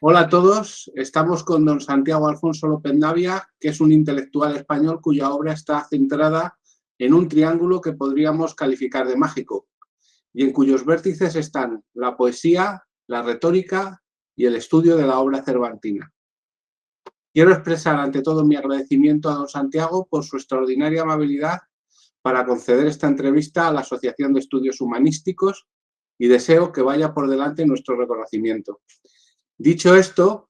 Hola a todos, estamos con don Santiago Alfonso López Navia, que es un intelectual español cuya obra está centrada en un triángulo que podríamos calificar de mágico y en cuyos vértices están la poesía, la retórica y el estudio de la obra cervantina. Quiero expresar ante todo mi agradecimiento a don Santiago por su extraordinaria amabilidad para conceder esta entrevista a la Asociación de Estudios Humanísticos y deseo que vaya por delante nuestro reconocimiento. Dicho esto,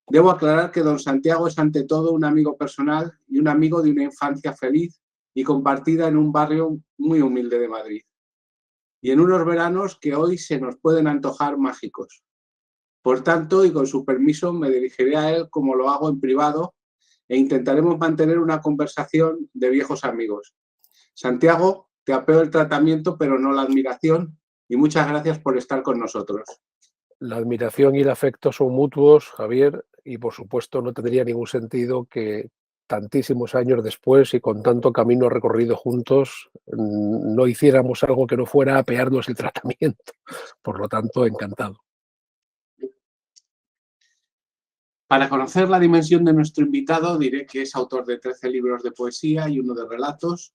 debo aclarar que don Santiago es ante todo un amigo personal y un amigo de una infancia feliz y compartida en un barrio muy humilde de Madrid. Y en unos veranos que hoy se nos pueden antojar mágicos. Por tanto, y con su permiso, me dirigiré a él como lo hago en privado e intentaremos mantener una conversación de viejos amigos. Santiago, te apeo el tratamiento, pero no la admiración, y muchas gracias por estar con nosotros. La admiración y el afecto son mutuos, Javier, y por supuesto no tendría ningún sentido que tantísimos años después y con tanto camino recorrido juntos no hiciéramos algo que no fuera apearnos el tratamiento. Por lo tanto, encantado. Para conocer la dimensión de nuestro invitado, diré que es autor de 13 libros de poesía y uno de relatos.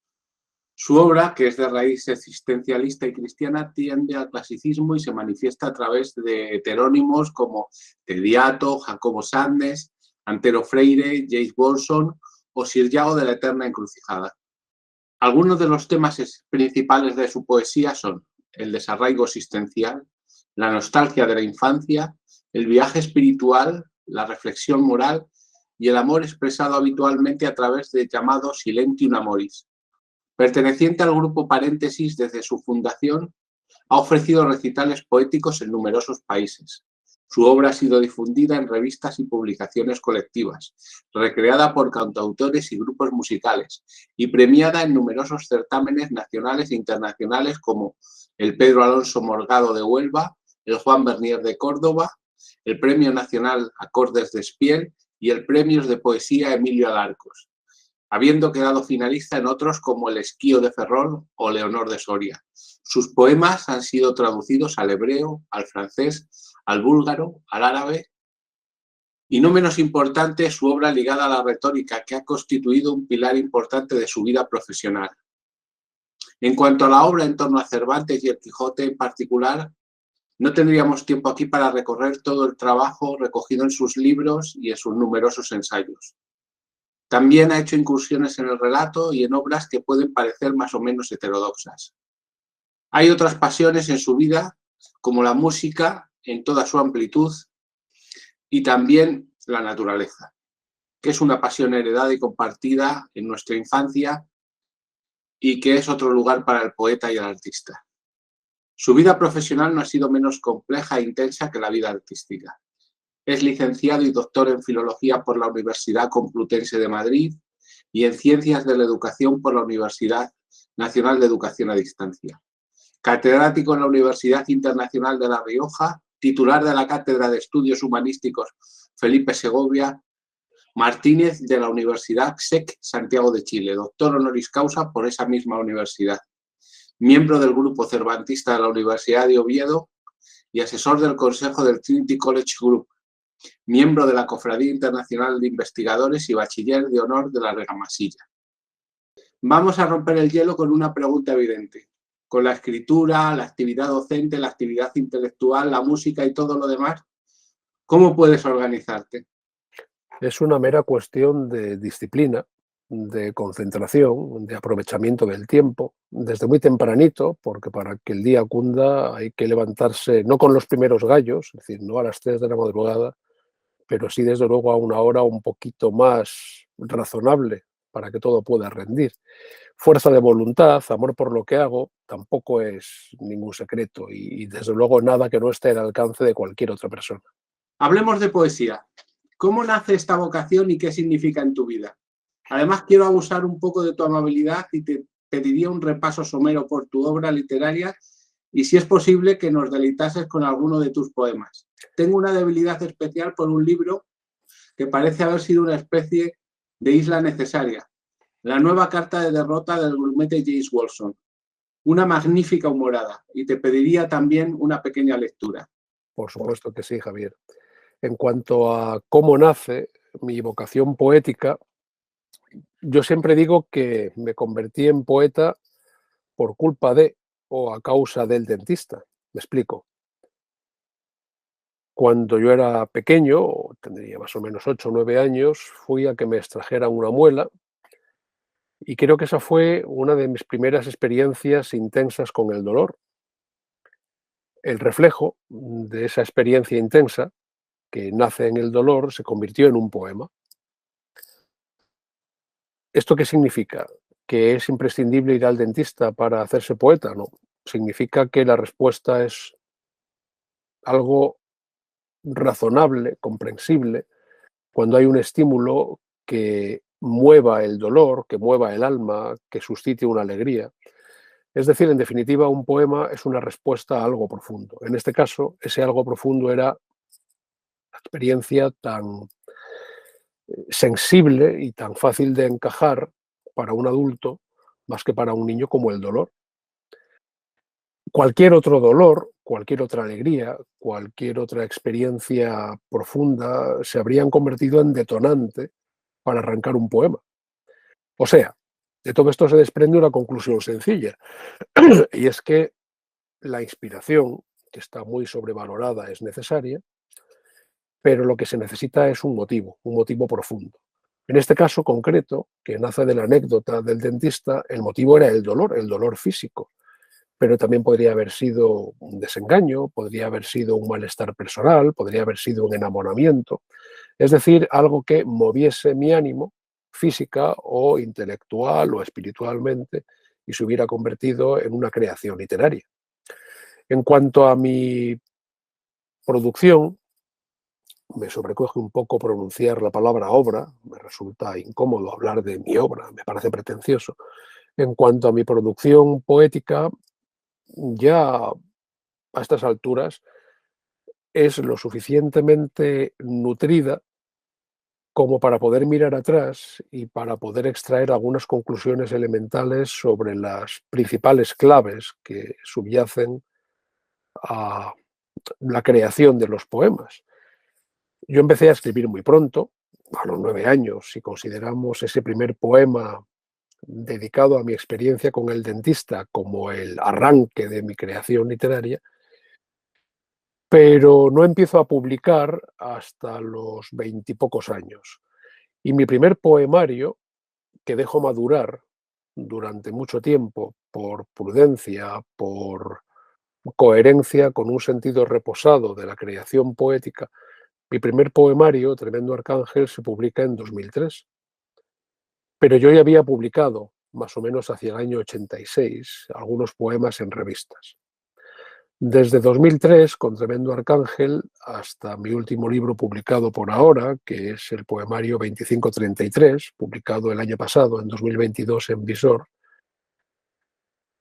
Su obra, que es de raíz existencialista y cristiana, tiende al clasicismo y se manifiesta a través de heterónimos como Tediato, Jacobo Sandes, Antero Freire, James Bolson o Sir Yago de la Eterna Encrucijada. Algunos de los temas principales de su poesía son el desarraigo existencial, la nostalgia de la infancia, el viaje espiritual, la reflexión moral y el amor expresado habitualmente a través de llamado Silentium Amoris. Perteneciente al grupo Paréntesis desde su fundación, ha ofrecido recitales poéticos en numerosos países. Su obra ha sido difundida en revistas y publicaciones colectivas, recreada por cantautores y grupos musicales y premiada en numerosos certámenes nacionales e internacionales como el Pedro Alonso Morgado de Huelva, el Juan Bernier de Córdoba, el Premio Nacional Acordes de Espiel y el Premios de Poesía Emilio Alarcos, habiendo quedado finalista en otros como El Esquío de Ferrol o Leonor de Soria. Sus poemas han sido traducidos al hebreo, al francés, al búlgaro, al árabe y, no menos importante, su obra ligada a la retórica, que ha constituido un pilar importante de su vida profesional. En cuanto a la obra en torno a Cervantes y el Quijote en particular, no tendríamos tiempo aquí para recorrer todo el trabajo recogido en sus libros y en sus numerosos ensayos. También ha hecho incursiones en el relato y en obras que pueden parecer más o menos heterodoxas. Hay otras pasiones en su vida, como la música en toda su amplitud y también la naturaleza, que es una pasión heredada y compartida en nuestra infancia y que es otro lugar para el poeta y el artista. Su vida profesional no ha sido menos compleja e intensa que la vida artística. Es licenciado y doctor en Filología por la Universidad Complutense de Madrid y en Ciencias de la Educación por la Universidad Nacional de Educación a Distancia. Catedrático en la Universidad Internacional de La Rioja, titular de la Cátedra de Estudios Humanísticos Felipe Segovia Martínez de la Universidad SEC Santiago de Chile, doctor honoris causa por esa misma universidad. Miembro del Grupo Cervantista de la Universidad de Oviedo y asesor del Consejo del Trinity College Group. Miembro de la Cofradía Internacional de Investigadores y bachiller de honor de la Regamasilla. Vamos a romper el hielo con una pregunta evidente. Con la escritura, la actividad docente, la actividad intelectual, la música y todo lo demás, ¿cómo puedes organizarte? Es una mera cuestión de disciplina, de concentración, de aprovechamiento del tiempo, desde muy tempranito, porque para que el día cunda hay que levantarse no con los primeros gallos, es decir, no a las 3 de la madrugada, pero sí desde luego a una hora un poquito más razonable para que todo pueda rendir. Fuerza de voluntad, amor por lo que hago, tampoco es ningún secreto y desde luego nada que no esté al alcance de cualquier otra persona. Hablemos de poesía. ¿Cómo nace esta vocación y qué significa en tu vida? Además, quiero abusar un poco de tu amabilidad y te pediría un repaso somero por tu obra literaria y, si es posible, que nos deleitases con alguno de tus poemas. Tengo una debilidad especial por un libro que parece haber sido una especie de isla necesaria, La nueva carta de derrota del grumete James Bolson. Una magnífica humorada, y te pediría también una pequeña lectura. Por supuesto que sí, Javier. En cuanto a cómo nace mi vocación poética, yo siempre digo que me convertí en poeta por culpa de o a causa del dentista. Me explico. Cuando yo era pequeño, tendría más o menos 8 o 9 años, fui a que me extrajeran una muela y creo que esa fue una de mis primeras experiencias intensas con el dolor. El reflejo de esa experiencia intensa que nace en el dolor se convirtió en un poema. ¿Esto qué significa? ¿Que es imprescindible ir al dentista para hacerse poeta? No. Significa que la respuesta es algo razonable, comprensible, cuando hay un estímulo que mueva el dolor, que mueva el alma, que suscite una alegría. Es decir, en definitiva, un poema es una respuesta a algo profundo. En este caso, ese algo profundo era la experiencia tan sensible y tan fácil de encajar para un adulto más que para un niño como el dolor. Cualquier otro dolor, cualquier otra alegría, cualquier otra experiencia profunda se habrían convertido en detonante para arrancar un poema. O sea, de todo esto se desprende una conclusión sencilla, y es que la inspiración, que está muy sobrevalorada, es necesaria, pero lo que se necesita es un motivo profundo. En este caso concreto, que nace de la anécdota del dentista, el motivo era el dolor físico, pero también podría haber sido un desengaño, podría haber sido un malestar personal, podría haber sido un enamoramiento, es decir, algo que moviese mi ánimo física o intelectual o espiritualmente y se hubiera convertido en una creación literaria. En cuanto a mi producción, me sobrecoge un poco pronunciar la palabra obra, me resulta incómodo hablar de mi obra, me parece pretencioso. En cuanto a mi producción poética, ya a estas alturas es lo suficientemente nutrida como para poder mirar atrás y para poder extraer algunas conclusiones elementales sobre las principales claves que subyacen a la creación de los poemas. Yo empecé a escribir muy pronto, a los 9 años, si consideramos ese primer poema dedicado a mi experiencia con el dentista como el arranque de mi creación literaria, pero no empiezo a publicar hasta los 20 y pocos años. Y mi primer poemario, que dejo madurar durante mucho tiempo por prudencia, por coherencia con un sentido reposado de la creación poética, mi primer poemario, Tremendo Arcángel, se publica en 2003. Pero yo ya había publicado, más o menos hacia el año 86, algunos poemas en revistas. Desde 2003, con Tremendo Arcángel, hasta mi último libro publicado por ahora, que es el poemario 2533, publicado el año pasado, en 2022, en Visor,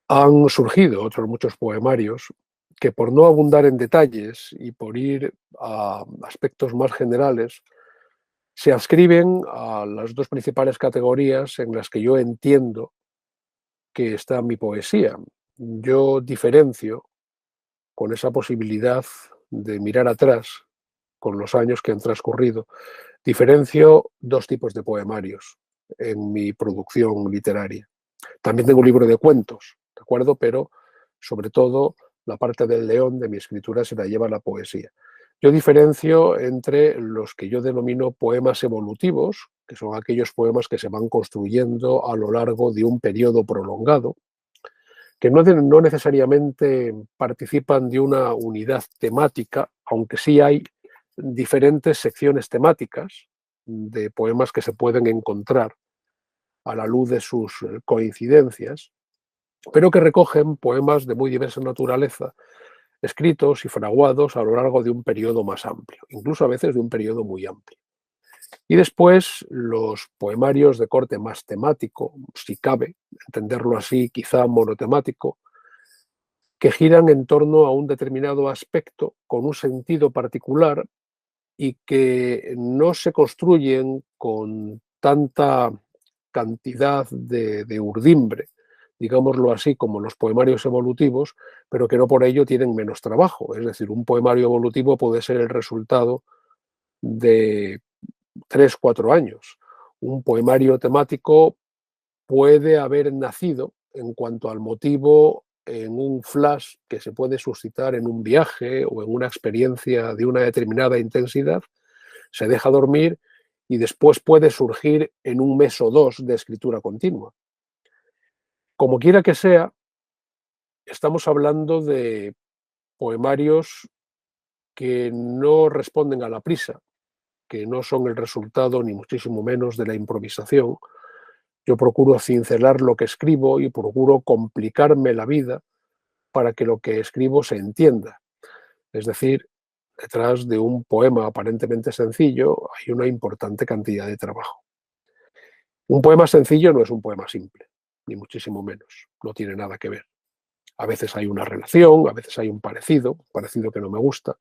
han surgido otros muchos poemarios que, por no abundar en detalles y por ir a aspectos más generales, se adscriben a las dos principales categorías en las que yo entiendo que está mi poesía. Yo diferencio, con esa posibilidad de mirar atrás con los años que han transcurrido, diferencio dos tipos de poemarios en mi producción literaria. También tengo un libro de cuentos, ¿de acuerdo? Pero sobre todo la parte del león de mi escritura se la lleva la poesía. Yo diferencio entre los que yo denomino poemas evolutivos, que son aquellos poemas que se van construyendo a lo largo de un periodo prolongado, que no necesariamente participan de una unidad temática, aunque sí hay diferentes secciones temáticas de poemas que se pueden encontrar a la luz de sus coincidencias, pero que recogen poemas de muy diversa naturaleza, escritos y fraguados a lo largo de un periodo más amplio, incluso a veces de un periodo muy amplio. Y después los poemarios de corte más temático, si cabe, entenderlo así, quizá monotemático, que giran en torno a un determinado aspecto con un sentido particular y que no se construyen con tanta cantidad de urdimbre, digámoslo así, como los poemarios evolutivos, pero que no por ello tienen menos trabajo. Es decir, un poemario evolutivo puede ser el resultado de 3, 4 años. Un poemario temático puede haber nacido en cuanto al motivo en un flash que se puede suscitar en un viaje o en una experiencia de una determinada intensidad, se deja dormir y después puede surgir en un mes o dos de escritura continua. Como quiera que sea, estamos hablando de poemarios que no responden a la prisa, que no son el resultado ni muchísimo menos de la improvisación. Yo procuro cincelar lo que escribo y procuro complicarme la vida para que lo que escribo se entienda. Es decir, detrás de un poema aparentemente sencillo hay una importante cantidad de trabajo. Un poema sencillo no es un poema simple, ni muchísimo menos, no tiene nada que ver. A veces hay una relación, a veces hay un parecido que no me gusta,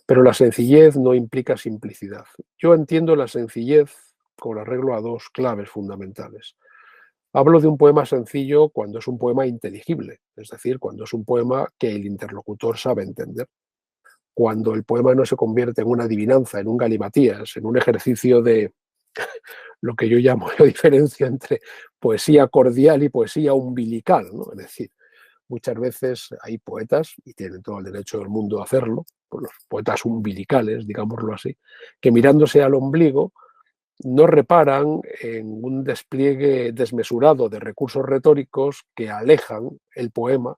pero la sencillez no implica simplicidad. Yo entiendo la sencillez con arreglo a dos claves fundamentales. Hablo de un poema sencillo cuando es un poema inteligible, es decir, cuando es un poema que el interlocutor sabe entender. Cuando el poema no se convierte en una adivinanza, en un galimatías, en un ejercicio de lo que yo llamo la diferencia entre poesía cordial y poesía umbilical, ¿no? Es decir, muchas veces hay poetas, y tienen todo el derecho del mundo a hacerlo, pues los poetas umbilicales, digámoslo así, que mirándose al ombligo no reparan en un despliegue desmesurado de recursos retóricos que alejan el poema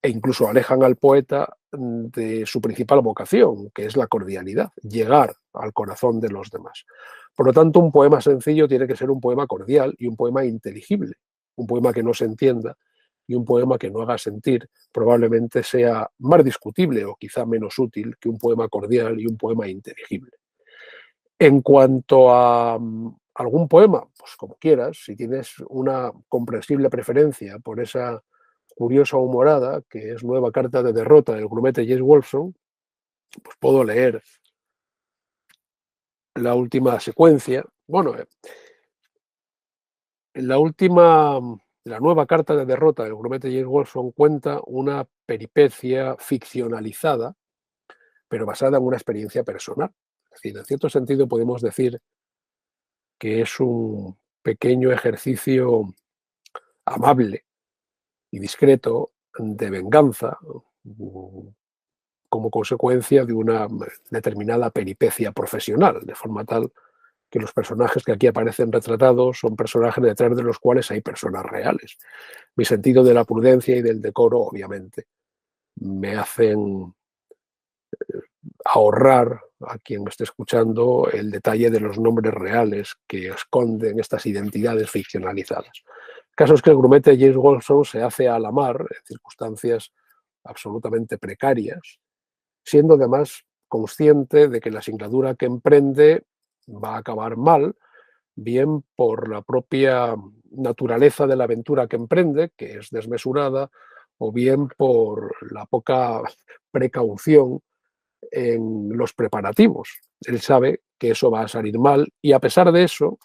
e incluso alejan al poeta de su principal vocación, que es la cordialidad, llegar al corazón de los demás. Por lo tanto, un poema sencillo tiene que ser un poema cordial y un poema inteligible, un poema que no se entienda y un poema que no haga sentir probablemente sea más discutible o quizá menos útil que un poema cordial y un poema inteligible. En cuanto a algún poema, pues como quieras, si tienes una comprensible preferencia por esa curiosa humorada, que es Nueva carta de derrota del grumete James Wolfson, pues puedo leer la última secuencia. Bueno, la nueva carta de derrota del grumete James Wolfson cuenta una peripecia ficcionalizada, pero basada en una experiencia personal. Es decir, en cierto sentido podemos decir que es un pequeño ejercicio amable y discreto de venganza como consecuencia de una determinada peripecia profesional, de forma tal que los personajes que aquí aparecen retratados son personajes detrás de los cuales hay personas reales. Mi sentido de la prudencia y del decoro, obviamente, me hacen ahorrar a quien me esté escuchando el detalle de los nombres reales que esconden estas identidades ficcionalizadas. El caso es que el grumete James Wolfson se hace a la mar en circunstancias absolutamente precarias, siendo además consciente de que la singladura que emprende va a acabar mal, bien por la propia naturaleza de la aventura que emprende, que es desmesurada, o bien por la poca precaución en los preparativos. Él sabe que eso va a salir mal y a pesar de eso,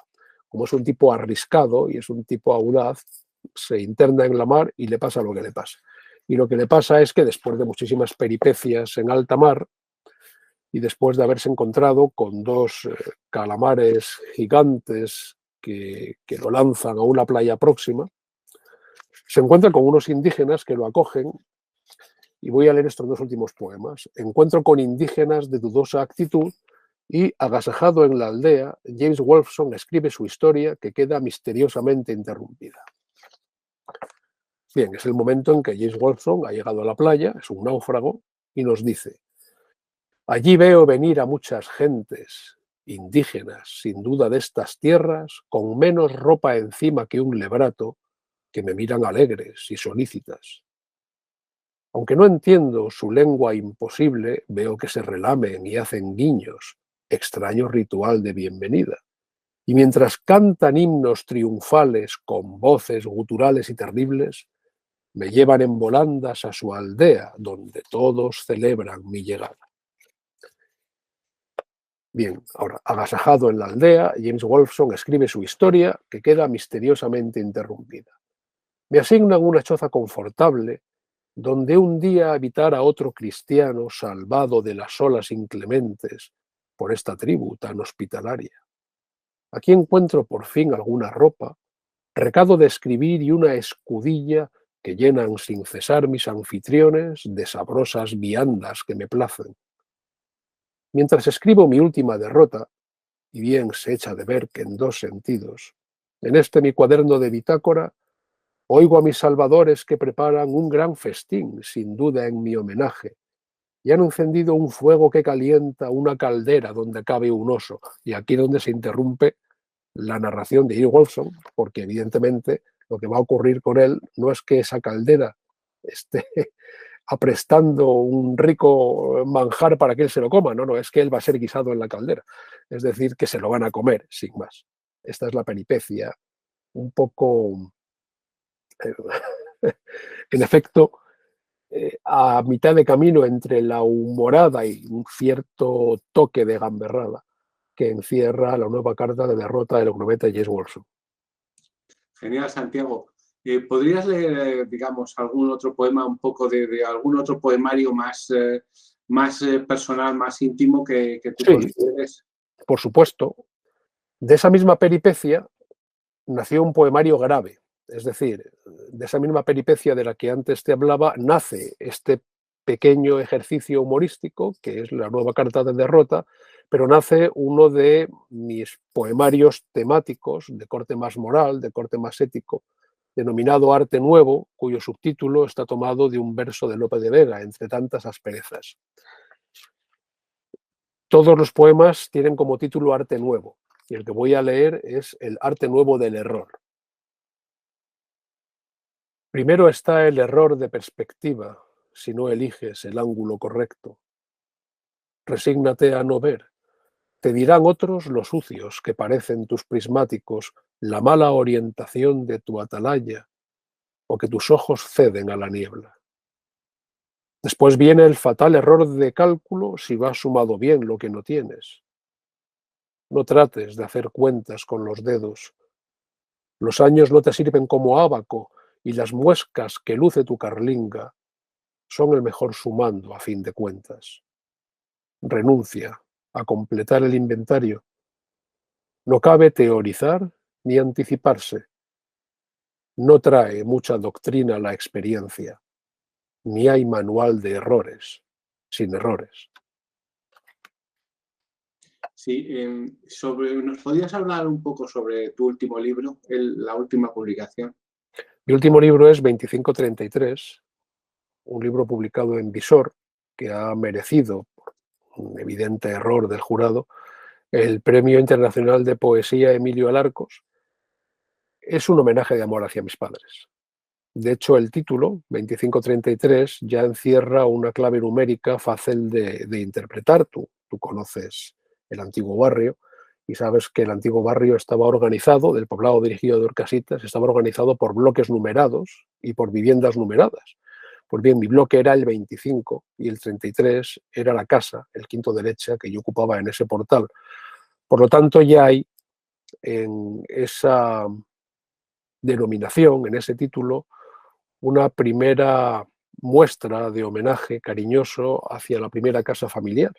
como es un tipo arriscado y es un tipo audaz, se interna en la mar y le pasa lo que le pasa. Y lo que le pasa es que después de muchísimas peripecias en alta mar y después de haberse encontrado con dos calamares gigantes que lo lanzan a una playa próxima, se encuentra con unos indígenas que lo acogen. Y voy a leer estos dos últimos poemas. Encuentro con indígenas de dudosa actitud y, agasajado en la aldea, James Wolfson escribe su historia que queda misteriosamente interrumpida. Bien, es el momento en que James Wolfson ha llegado a la playa, es un náufrago, y nos dice: allí veo venir a muchas gentes indígenas, sin duda de estas tierras, con menos ropa encima que un lebrato, que me miran alegres y solícitas. Aunque no entiendo su lengua imposible, veo que se relamen y hacen guiños, extraño ritual de bienvenida. Y mientras cantan himnos triunfales con voces guturales y terribles, me llevan en volandas a su aldea, donde todos celebran mi llegada. Bien, ahora, agasajado en la aldea, James Wolfson escribe su historia que queda misteriosamente interrumpida. Me asignan una choza confortable donde un día habitara otro cristiano salvado de las olas inclementes, por esta tribu tan hospitalaria. Aquí encuentro por fin alguna ropa, recado de escribir y una escudilla que llenan sin cesar mis anfitriones de sabrosas viandas que me placen. Mientras escribo mi última derrota, y bien se echa de ver que en dos sentidos, en este mi cuaderno de bitácora, oigo a mis salvadores que preparan un gran festín, sin duda en mi homenaje, y han encendido un fuego que calienta una caldera donde cabe un oso, y aquí es donde se interrumpe la narración de E. Wolfson, porque evidentemente lo que va a ocurrir con él no es que esa caldera esté aprestando un rico manjar para que él se lo coma, no, es que él va a ser guisado en la caldera, es decir, que se lo van a comer, sin más. Esta es la peripecia, un poco, en efecto, a mitad de camino entre la humorada y un cierto toque de gamberrada que encierra la nueva carta de derrota del grumete James Wolfson. Genial, Santiago. ¿Podrías leer, digamos, algún otro poema, un poco de algún otro poemario más personal, más íntimo que tú Sí, consideres? por supuesto. De esa misma peripecia nació un poemario grave. Es decir, de esa misma peripecia de la que antes te hablaba, nace este pequeño ejercicio humorístico, que es la nueva carta de derrota, pero nace uno de mis poemarios temáticos de corte más moral, de corte más ético, denominado Arte Nuevo, cuyo subtítulo está tomado de un verso de Lope de Vega, entre tantas asperezas. Todos los poemas tienen como título Arte Nuevo, y el que voy a leer es el Arte Nuevo del error. Primero está el error de perspectiva, si no eliges el ángulo correcto. Resígnate a no ver. Te dirán otros los sucios que parecen tus prismáticos, la mala orientación de tu atalaya, o que tus ojos ceden a la niebla. Después viene el fatal error de cálculo si vas sumado bien lo que no tienes. No trates de hacer cuentas con los dedos. Los años no te sirven como ábaco y las muescas que luce tu carlinga son el mejor sumando a fin de cuentas. Renuncia a completar el inventario. No cabe teorizar ni anticiparse. No trae mucha doctrina la experiencia, ni hay manual de errores sin errores. Sí, ¿nos podías hablar un poco sobre tu último libro, la última publicación? Mi último libro es 2533, un libro publicado en Visor, que ha merecido, por un evidente error del jurado, el Premio Internacional de Poesía Emilio Alarcos. Es un homenaje de amor hacia mis padres. De hecho, el título, 2533, ya encierra una clave numérica fácil de interpretar. Tú conoces el antiguo barrio y sabes que el antiguo barrio estaba organizado, del poblado dirigido de Orcasitas, estaba organizado por bloques numerados y por viviendas numeradas. Pues bien, mi bloque era el 25 y el 33 era la casa, el quinto derecha, que yo ocupaba en ese portal. Por lo tanto, ya hay en esa denominación, en ese título, una primera muestra de homenaje cariñoso hacia la primera casa familiar.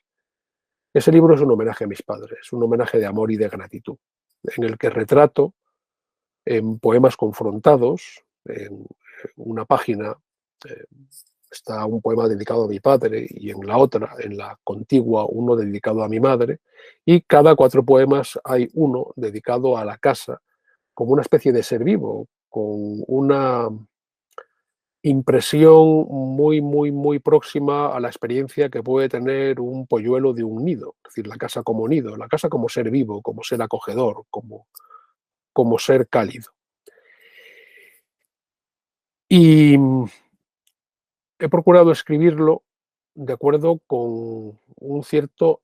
Ese libro es un homenaje a mis padres, un homenaje de amor y de gratitud, en el que retrato en poemas confrontados, en una página está un poema dedicado a mi padre y en la otra, en la contigua, uno dedicado a mi madre, y cada 4 poemas hay uno dedicado a la casa, como una especie de ser vivo, con una impresión muy próxima a la experiencia que puede tener un polluelo de un nido, es decir, la casa como nido, la casa como ser vivo, como ser acogedor, como ser cálido. Y he procurado escribirlo de acuerdo con un cierto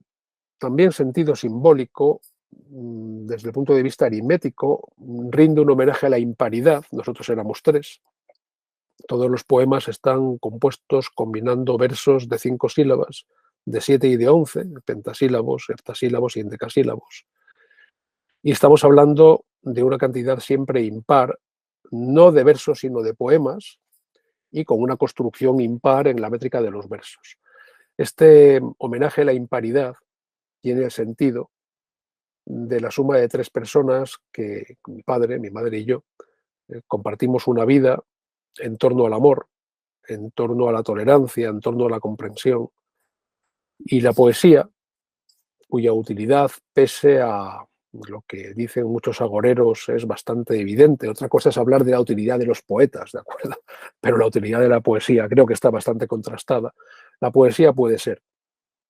también sentido simbólico, desde el punto de vista aritmético, rinde un homenaje a la imparidad, nosotros éramos 3. Todos los poemas están compuestos combinando versos de 5 sílabas, de 7 y de 11, pentasílabos, heptasílabos y endecasílabos. Y estamos hablando de una cantidad siempre impar, no de versos, sino de poemas, y con una construcción impar en la métrica de los versos. Este homenaje a la imparidad tiene el sentido de la suma de 3 personas que mi padre, mi madre y yo compartimos una vida en torno al amor, en torno a la tolerancia, en torno a la comprensión. Y la poesía, cuya utilidad, pese a lo que dicen muchos agoreros, es bastante evidente. Otra cosa es hablar de la utilidad de los poetas, ¿de acuerdo? Pero la utilidad de la poesía creo que está bastante contrastada. La poesía puede ser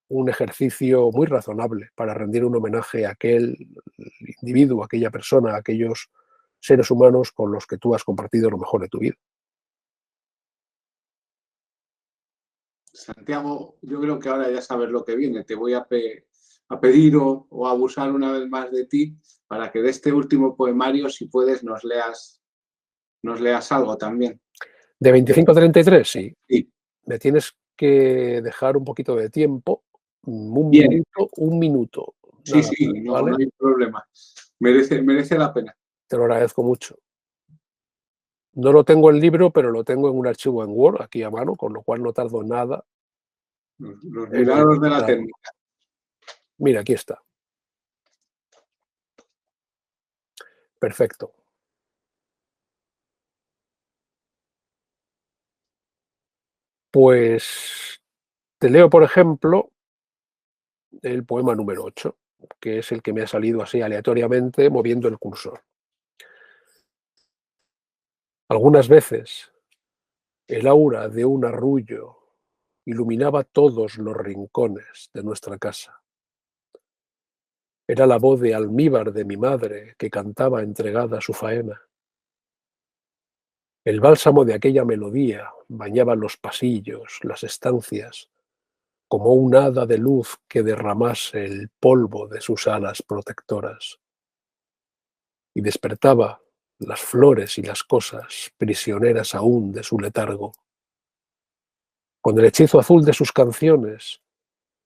un ejercicio muy razonable para rendir un homenaje a aquel individuo, a aquella persona, a aquellos seres humanos con los que tú has compartido lo mejor de tu vida. Santiago, yo creo que ahora ya sabes lo que viene. Te voy a pedir o abusar una vez más de ti para que de este último poemario, si puedes, nos leas algo también. ¿De 25 a 33? Sí. Sí. Me tienes que dejar un poquito de tiempo, Bien. un minuto. Sí, Nada sí, más, no, ¿vale? no hay problema. Merece la pena. Te lo agradezco mucho. No lo tengo en libro, pero lo tengo en un archivo en Word, aquí a mano, con lo cual no tardo nada Los en milagros de la encontrarlo. técnica. Mira, aquí está. Perfecto. Pues te leo, por ejemplo, el poema número 8, que es el que me ha salido así aleatoriamente moviendo el cursor. Algunas veces el aura de un arrullo iluminaba todos los rincones de nuestra casa. Era la voz de almíbar de mi madre que cantaba entregada a su faena. El bálsamo de aquella melodía bañaba los pasillos, las estancias, como un hada de luz que derramase el polvo de sus alas protectoras. Y despertaba las flores y las cosas prisioneras aún de su letargo. Con el hechizo azul de sus canciones,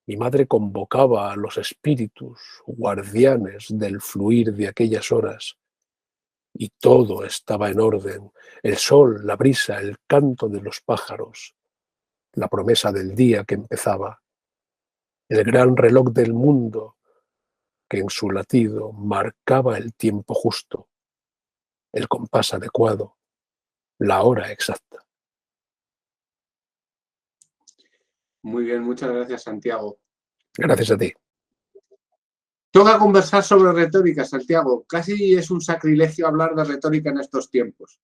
mi madre convocaba a los espíritus guardianes del fluir de aquellas horas, y todo estaba en orden: el sol, la brisa, el canto de los pájaros, la promesa del día que empezaba, el gran reloj del mundo que en su latido marcaba el tiempo justo, el compás adecuado, la hora exacta. Muy bien, muchas gracias, Santiago. Gracias a ti. Toca conversar sobre retórica, Santiago. Casi es un sacrilegio hablar de retórica en estos tiempos.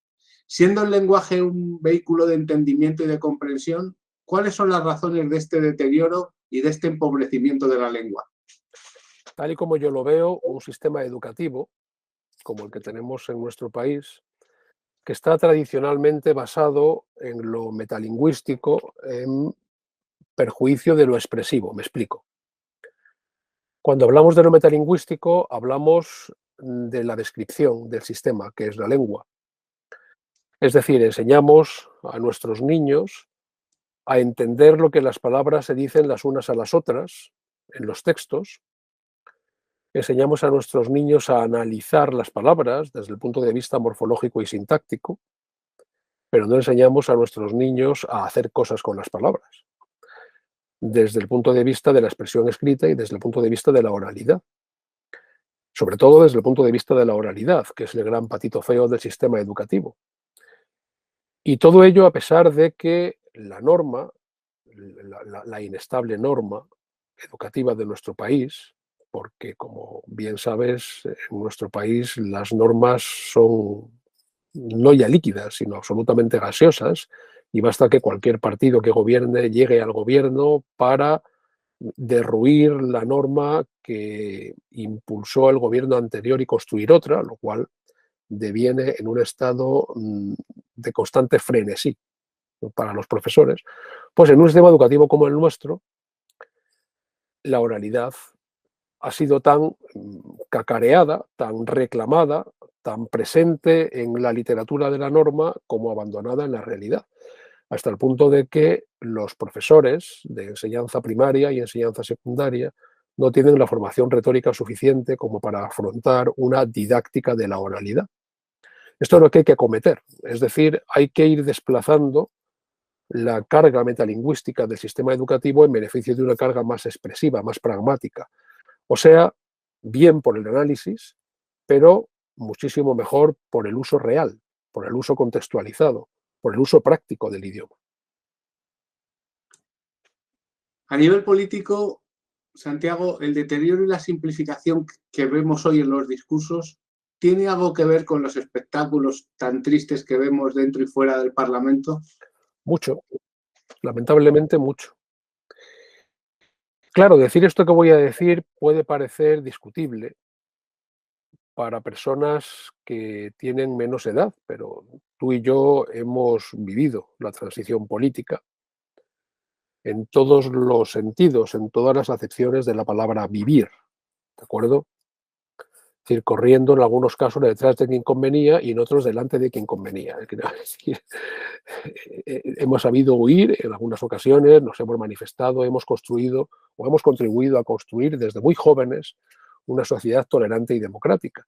Siendo el lenguaje un vehículo de entendimiento y de comprensión, ¿cuáles son las razones de este deterioro y de este empobrecimiento de la lengua? Tal y como yo lo veo, un sistema educativo, como el que tenemos en nuestro país, que está tradicionalmente basado en lo metalingüístico, en perjuicio de lo expresivo. Me explico. Cuando hablamos de lo metalingüístico, hablamos de la descripción del sistema, que es la lengua. Es decir, enseñamos a nuestros niños a entender lo que las palabras se dicen las unas a las otras en los textos. Enseñamos a nuestros niños a analizar las palabras desde el punto de vista morfológico y sintáctico, pero no enseñamos a nuestros niños a hacer cosas con las palabras, desde el punto de vista de la expresión escrita y desde el punto de vista de la oralidad. Sobre todo desde el punto de vista de la oralidad, que es el gran patito feo del sistema educativo. Y todo ello a pesar de que la norma, la inestable norma educativa de nuestro país, porque como bien sabes, en nuestro país las normas son no ya líquidas, sino absolutamente gaseosas, y basta que cualquier partido que gobierne llegue al gobierno para derruir la norma que impulsó el gobierno anterior y construir otra, lo cual deviene en un estado de constante frenesí para los profesores. Pues en un sistema educativo como el nuestro, la oralidad ha sido tan cacareada, tan reclamada, tan presente en la literatura de la norma como abandonada en la realidad, hasta el punto de que los profesores de enseñanza primaria y enseñanza secundaria no tienen la formación retórica suficiente como para afrontar una didáctica de la oralidad. Esto es lo que hay que acometer, es decir, hay que ir desplazando la carga metalingüística del sistema educativo en beneficio de una carga más expresiva, más pragmática. O sea, bien por el análisis, pero muchísimo mejor por el uso real, por el uso contextualizado, por el uso práctico del idioma. A nivel político, Santiago, el deterioro y la simplificación que vemos hoy en los discursos ¿tiene algo que ver con los espectáculos tan tristes que vemos dentro y fuera del Parlamento? Mucho, lamentablemente mucho. Claro, decir esto que voy a decir puede parecer discutible para personas que tienen menos edad, pero tú y yo hemos vivido la transición política en todos los sentidos, en todas las acepciones de la palabra vivir, ¿de acuerdo? Es decir, corriendo en algunos casos detrás de quien convenía y en otros delante de quien convenía. Es decir, hemos sabido huir en algunas ocasiones, nos hemos manifestado, hemos construido o hemos contribuido a construir desde muy jóvenes una sociedad tolerante y democrática.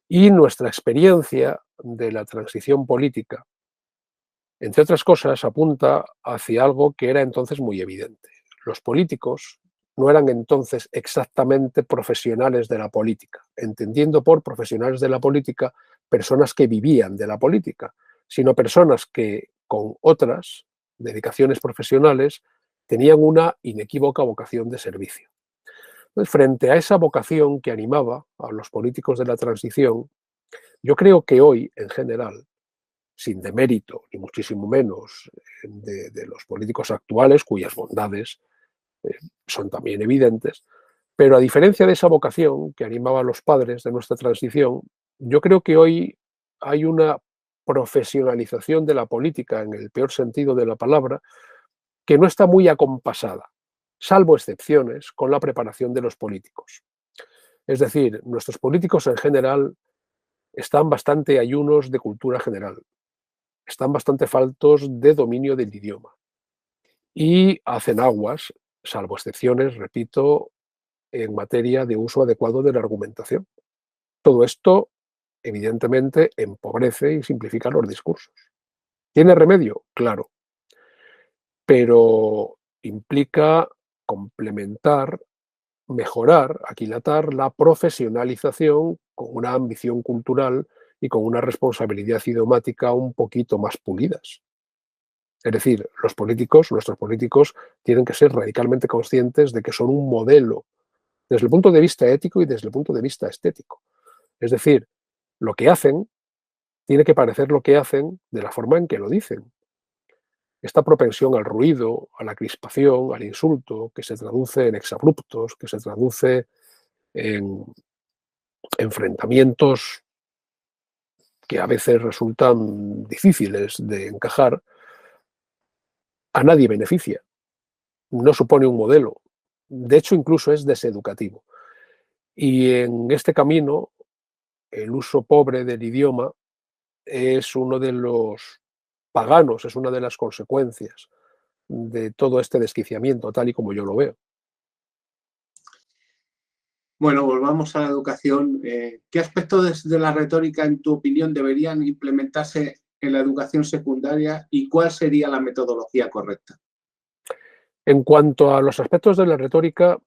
Y nuestra experiencia de la transición política, entre otras cosas, apunta hacia algo que era entonces muy evidente. Los políticos no eran entonces exactamente profesionales de la política, entendiendo por profesionales de la política personas que vivían de la política, sino personas que con otras dedicaciones profesionales tenían una inequívoca vocación de servicio. Entonces, frente a esa vocación que animaba a los políticos de la transición, yo creo que hoy, en general, sin demérito, ni muchísimo menos de los políticos actuales, cuyas bondades son también evidentes, pero a diferencia de esa vocación que animaba a los padres de nuestra transición, yo creo que hoy hay una profesionalización de la política, en el peor sentido de la palabra, que no está muy acompasada, salvo excepciones, con la preparación de los políticos. Es decir, nuestros políticos en general están bastante ayunos de cultura general, están bastante faltos de dominio del idioma y hacen aguas, salvo excepciones, repito, en materia de uso adecuado de la argumentación. Todo esto, evidentemente, empobrece y simplifica los discursos. ¿Tiene remedio? Claro, pero implica complementar, mejorar, aquilatar la profesionalización con una ambición cultural y con una responsabilidad idiomática un poquito más pulidas. Es decir, los políticos, nuestros políticos, tienen que ser radicalmente conscientes de que son un modelo desde el punto de vista ético y desde el punto de vista estético. Es decir, lo que hacen tiene que parecer lo que hacen de la forma en que lo dicen. Esta propensión al ruido, a la crispación, al insulto, que se traduce en exabruptos, que se traduce en enfrentamientos que a veces resultan difíciles de encajar, a nadie beneficia. No supone un modelo. De hecho, incluso es deseducativo. Y en este camino, el uso pobre del idioma es uno de los paganos, es una de las consecuencias de todo este desquiciamiento, tal y como yo lo veo. Bueno, volvamos a la educación. ¿Qué aspectos de la retórica, en tu opinión, deberían implementarse en la educación secundaria y cuál sería la metodología correcta? En cuanto a los aspectos de la retórica,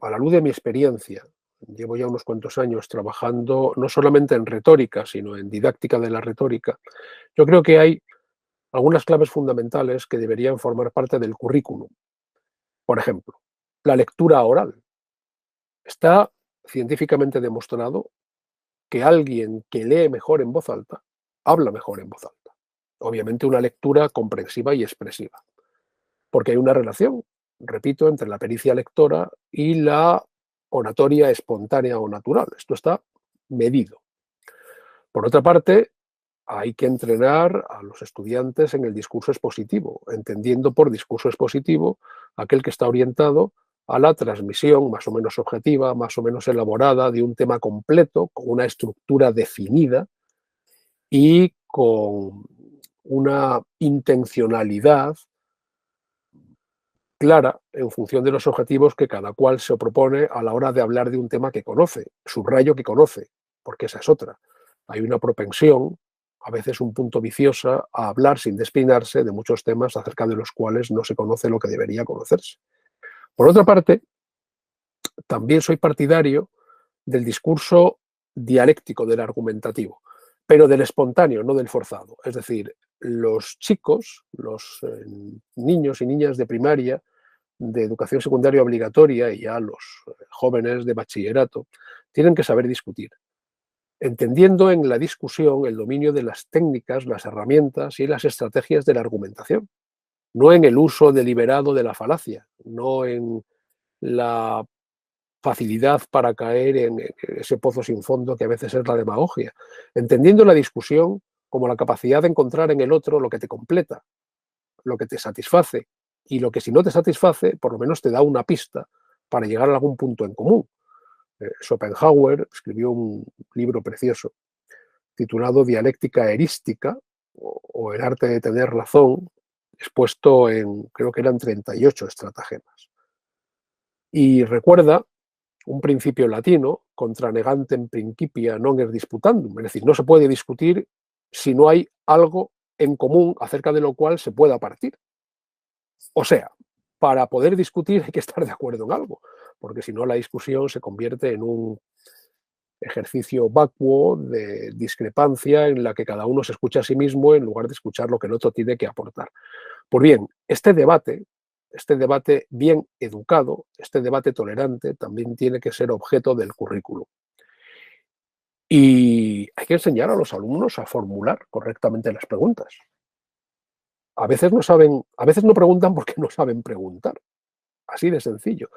a la luz de mi experiencia, llevo ya unos cuantos años trabajando no solamente en retórica, sino en didáctica de la retórica, yo creo que hay algunas claves fundamentales que deberían formar parte del currículum. Por ejemplo, la lectura oral. Está científicamente demostrado que alguien que lee mejor en voz alta, habla mejor en voz alta. Obviamente una lectura comprensiva y expresiva, porque hay una relación, repito, entre la pericia lectora y la oratoria espontánea o natural. Esto está medido. Por otra parte, hay que entrenar a los estudiantes en el discurso expositivo, entendiendo por discurso expositivo aquel que está orientado a la transmisión más o menos objetiva, más o menos elaborada de un tema completo, con una estructura definida y con una intencionalidad clara en función de los objetivos que cada cual se propone a la hora de hablar de un tema que conoce, subrayo que conoce, porque esa es otra. Hay una propensión, a veces un punto viciosa, a hablar sin despeinarse de muchos temas acerca de los cuales no se conoce lo que debería conocerse. Por otra parte, también soy partidario del discurso dialéctico, del argumentativo, pero del espontáneo, no del forzado. Es decir, los chicos, los niños y niñas de primaria, de educación secundaria obligatoria y ya los jóvenes de bachillerato, tienen que saber discutir, entendiendo en la discusión el dominio de las técnicas, las herramientas y las estrategias de la argumentación, no en el uso deliberado de la falacia, no en la facilidad para caer en ese pozo sin fondo que a veces es la demagogia, entendiendo la discusión como la capacidad de encontrar en el otro lo que te completa, lo que te satisface y lo que si no te satisface, por lo menos te da una pista para llegar a algún punto en común. Schopenhauer escribió un libro precioso titulado Dialéctica erística o El arte de tener razón, expuesto en, creo que eran 38 estratagemas. Y recuerda un principio latino, contra negantem principia non est disputandum, es decir, no se puede discutir si no hay algo en común acerca de lo cual se pueda partir. O sea, para poder discutir hay que estar de acuerdo en algo, porque si no la discusión se convierte en un ejercicio vacuo de discrepancia en la que cada uno se escucha a sí mismo en lugar de escuchar lo que el otro tiene que aportar. Pues bien, este debate bien educado, este debate tolerante, también tiene que ser objeto del currículum. Y hay que enseñar a los alumnos a formular correctamente las preguntas. A veces no preguntan porque no saben preguntar, así de sencillo.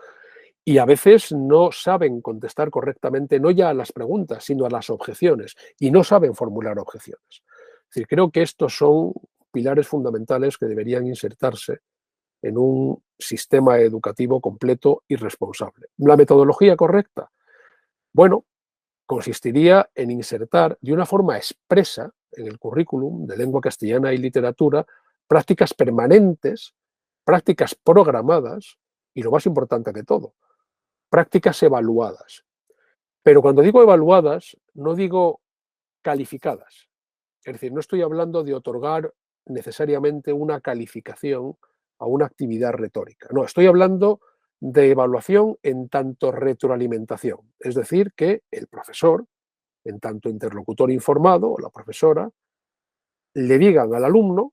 Y a veces no saben contestar correctamente, no ya a las preguntas, sino a las objeciones, y no saben formular objeciones. Es decir, creo que estos son pilares fundamentales que deberían insertarse en un sistema educativo completo y responsable. ¿La metodología correcta? Bueno, consistiría en insertar de una forma expresa en el currículum de lengua castellana y literatura prácticas permanentes, prácticas programadas y, lo más importante de todo, prácticas evaluadas. Pero cuando digo evaluadas, no digo calificadas. Es decir, no estoy hablando de otorgar necesariamente una calificación a una actividad retórica. No, estoy hablando de evaluación en tanto retroalimentación. Es decir, que el profesor, en tanto interlocutor informado, o la profesora, le digan al alumno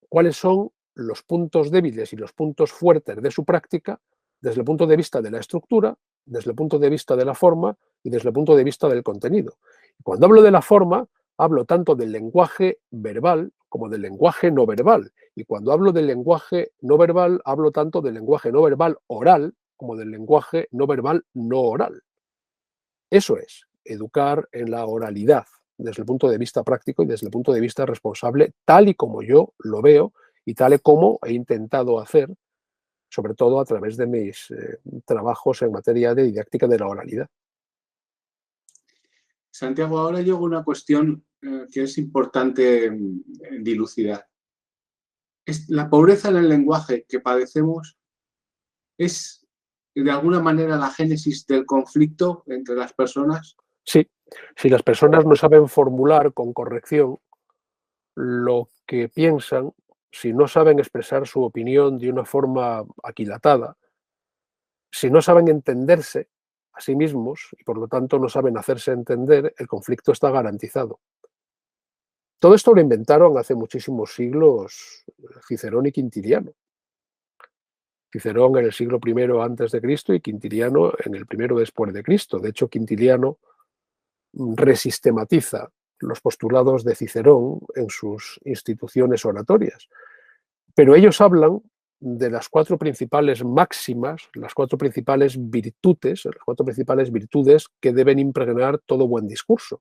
cuáles son los puntos débiles y los puntos fuertes de su práctica desde el punto de vista de la estructura, desde el punto de vista de la forma y desde el punto de vista del contenido. Cuando hablo de la forma, hablo tanto del lenguaje verbal como del lenguaje no verbal. Y cuando hablo del lenguaje no verbal, hablo tanto del lenguaje no verbal oral como del lenguaje no verbal no oral. Eso es educar en la oralidad desde el punto de vista práctico y desde el punto de vista responsable, tal y como yo lo veo y tal y como he intentado hacer, sobre todo a través de mis trabajos en materia de didáctica de la oralidad. Santiago, ahora llega una cuestión que es importante dilucidar. La pobreza en el lenguaje que padecemos es, de alguna manera, la génesis del conflicto entre las personas. Sí, si las personas no saben formular con corrección lo que piensan, si no saben expresar su opinión de una forma aquilatada, si no saben entenderse a sí mismos y por lo tanto no saben hacerse entender, el conflicto está garantizado. Todo esto lo inventaron hace muchísimos siglos Cicerón y Quintiliano. Cicerón en el siglo I antes de Cristo y Quintiliano en el primero después de Cristo. De hecho, Quintiliano resistematiza los postulados de Cicerón en sus instituciones oratorias. Pero ellos hablan de las cuatro principales máximas, las cuatro principales virtudes, que deben impregnar todo buen discurso.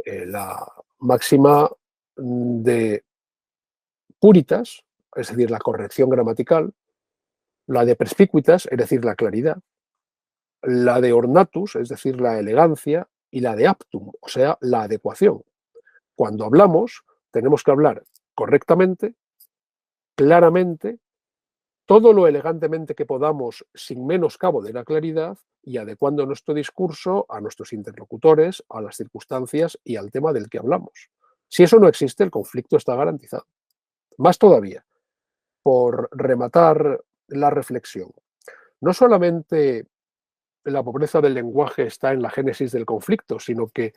La máxima de puritas, es decir, la corrección gramatical, la de perspicuitas, es decir, la claridad, la de ornatus, es decir, la elegancia, y la de aptum, o sea, la adecuación. Cuando hablamos, tenemos que hablar correctamente, claramente, todo lo elegantemente que podamos, sin menoscabo de la claridad, y adecuando nuestro discurso a nuestros interlocutores, a las circunstancias y al tema del que hablamos. Si eso no existe, el conflicto está garantizado. Más todavía, por rematar la reflexión, no solamente la pobreza del lenguaje está en la génesis del conflicto, sino que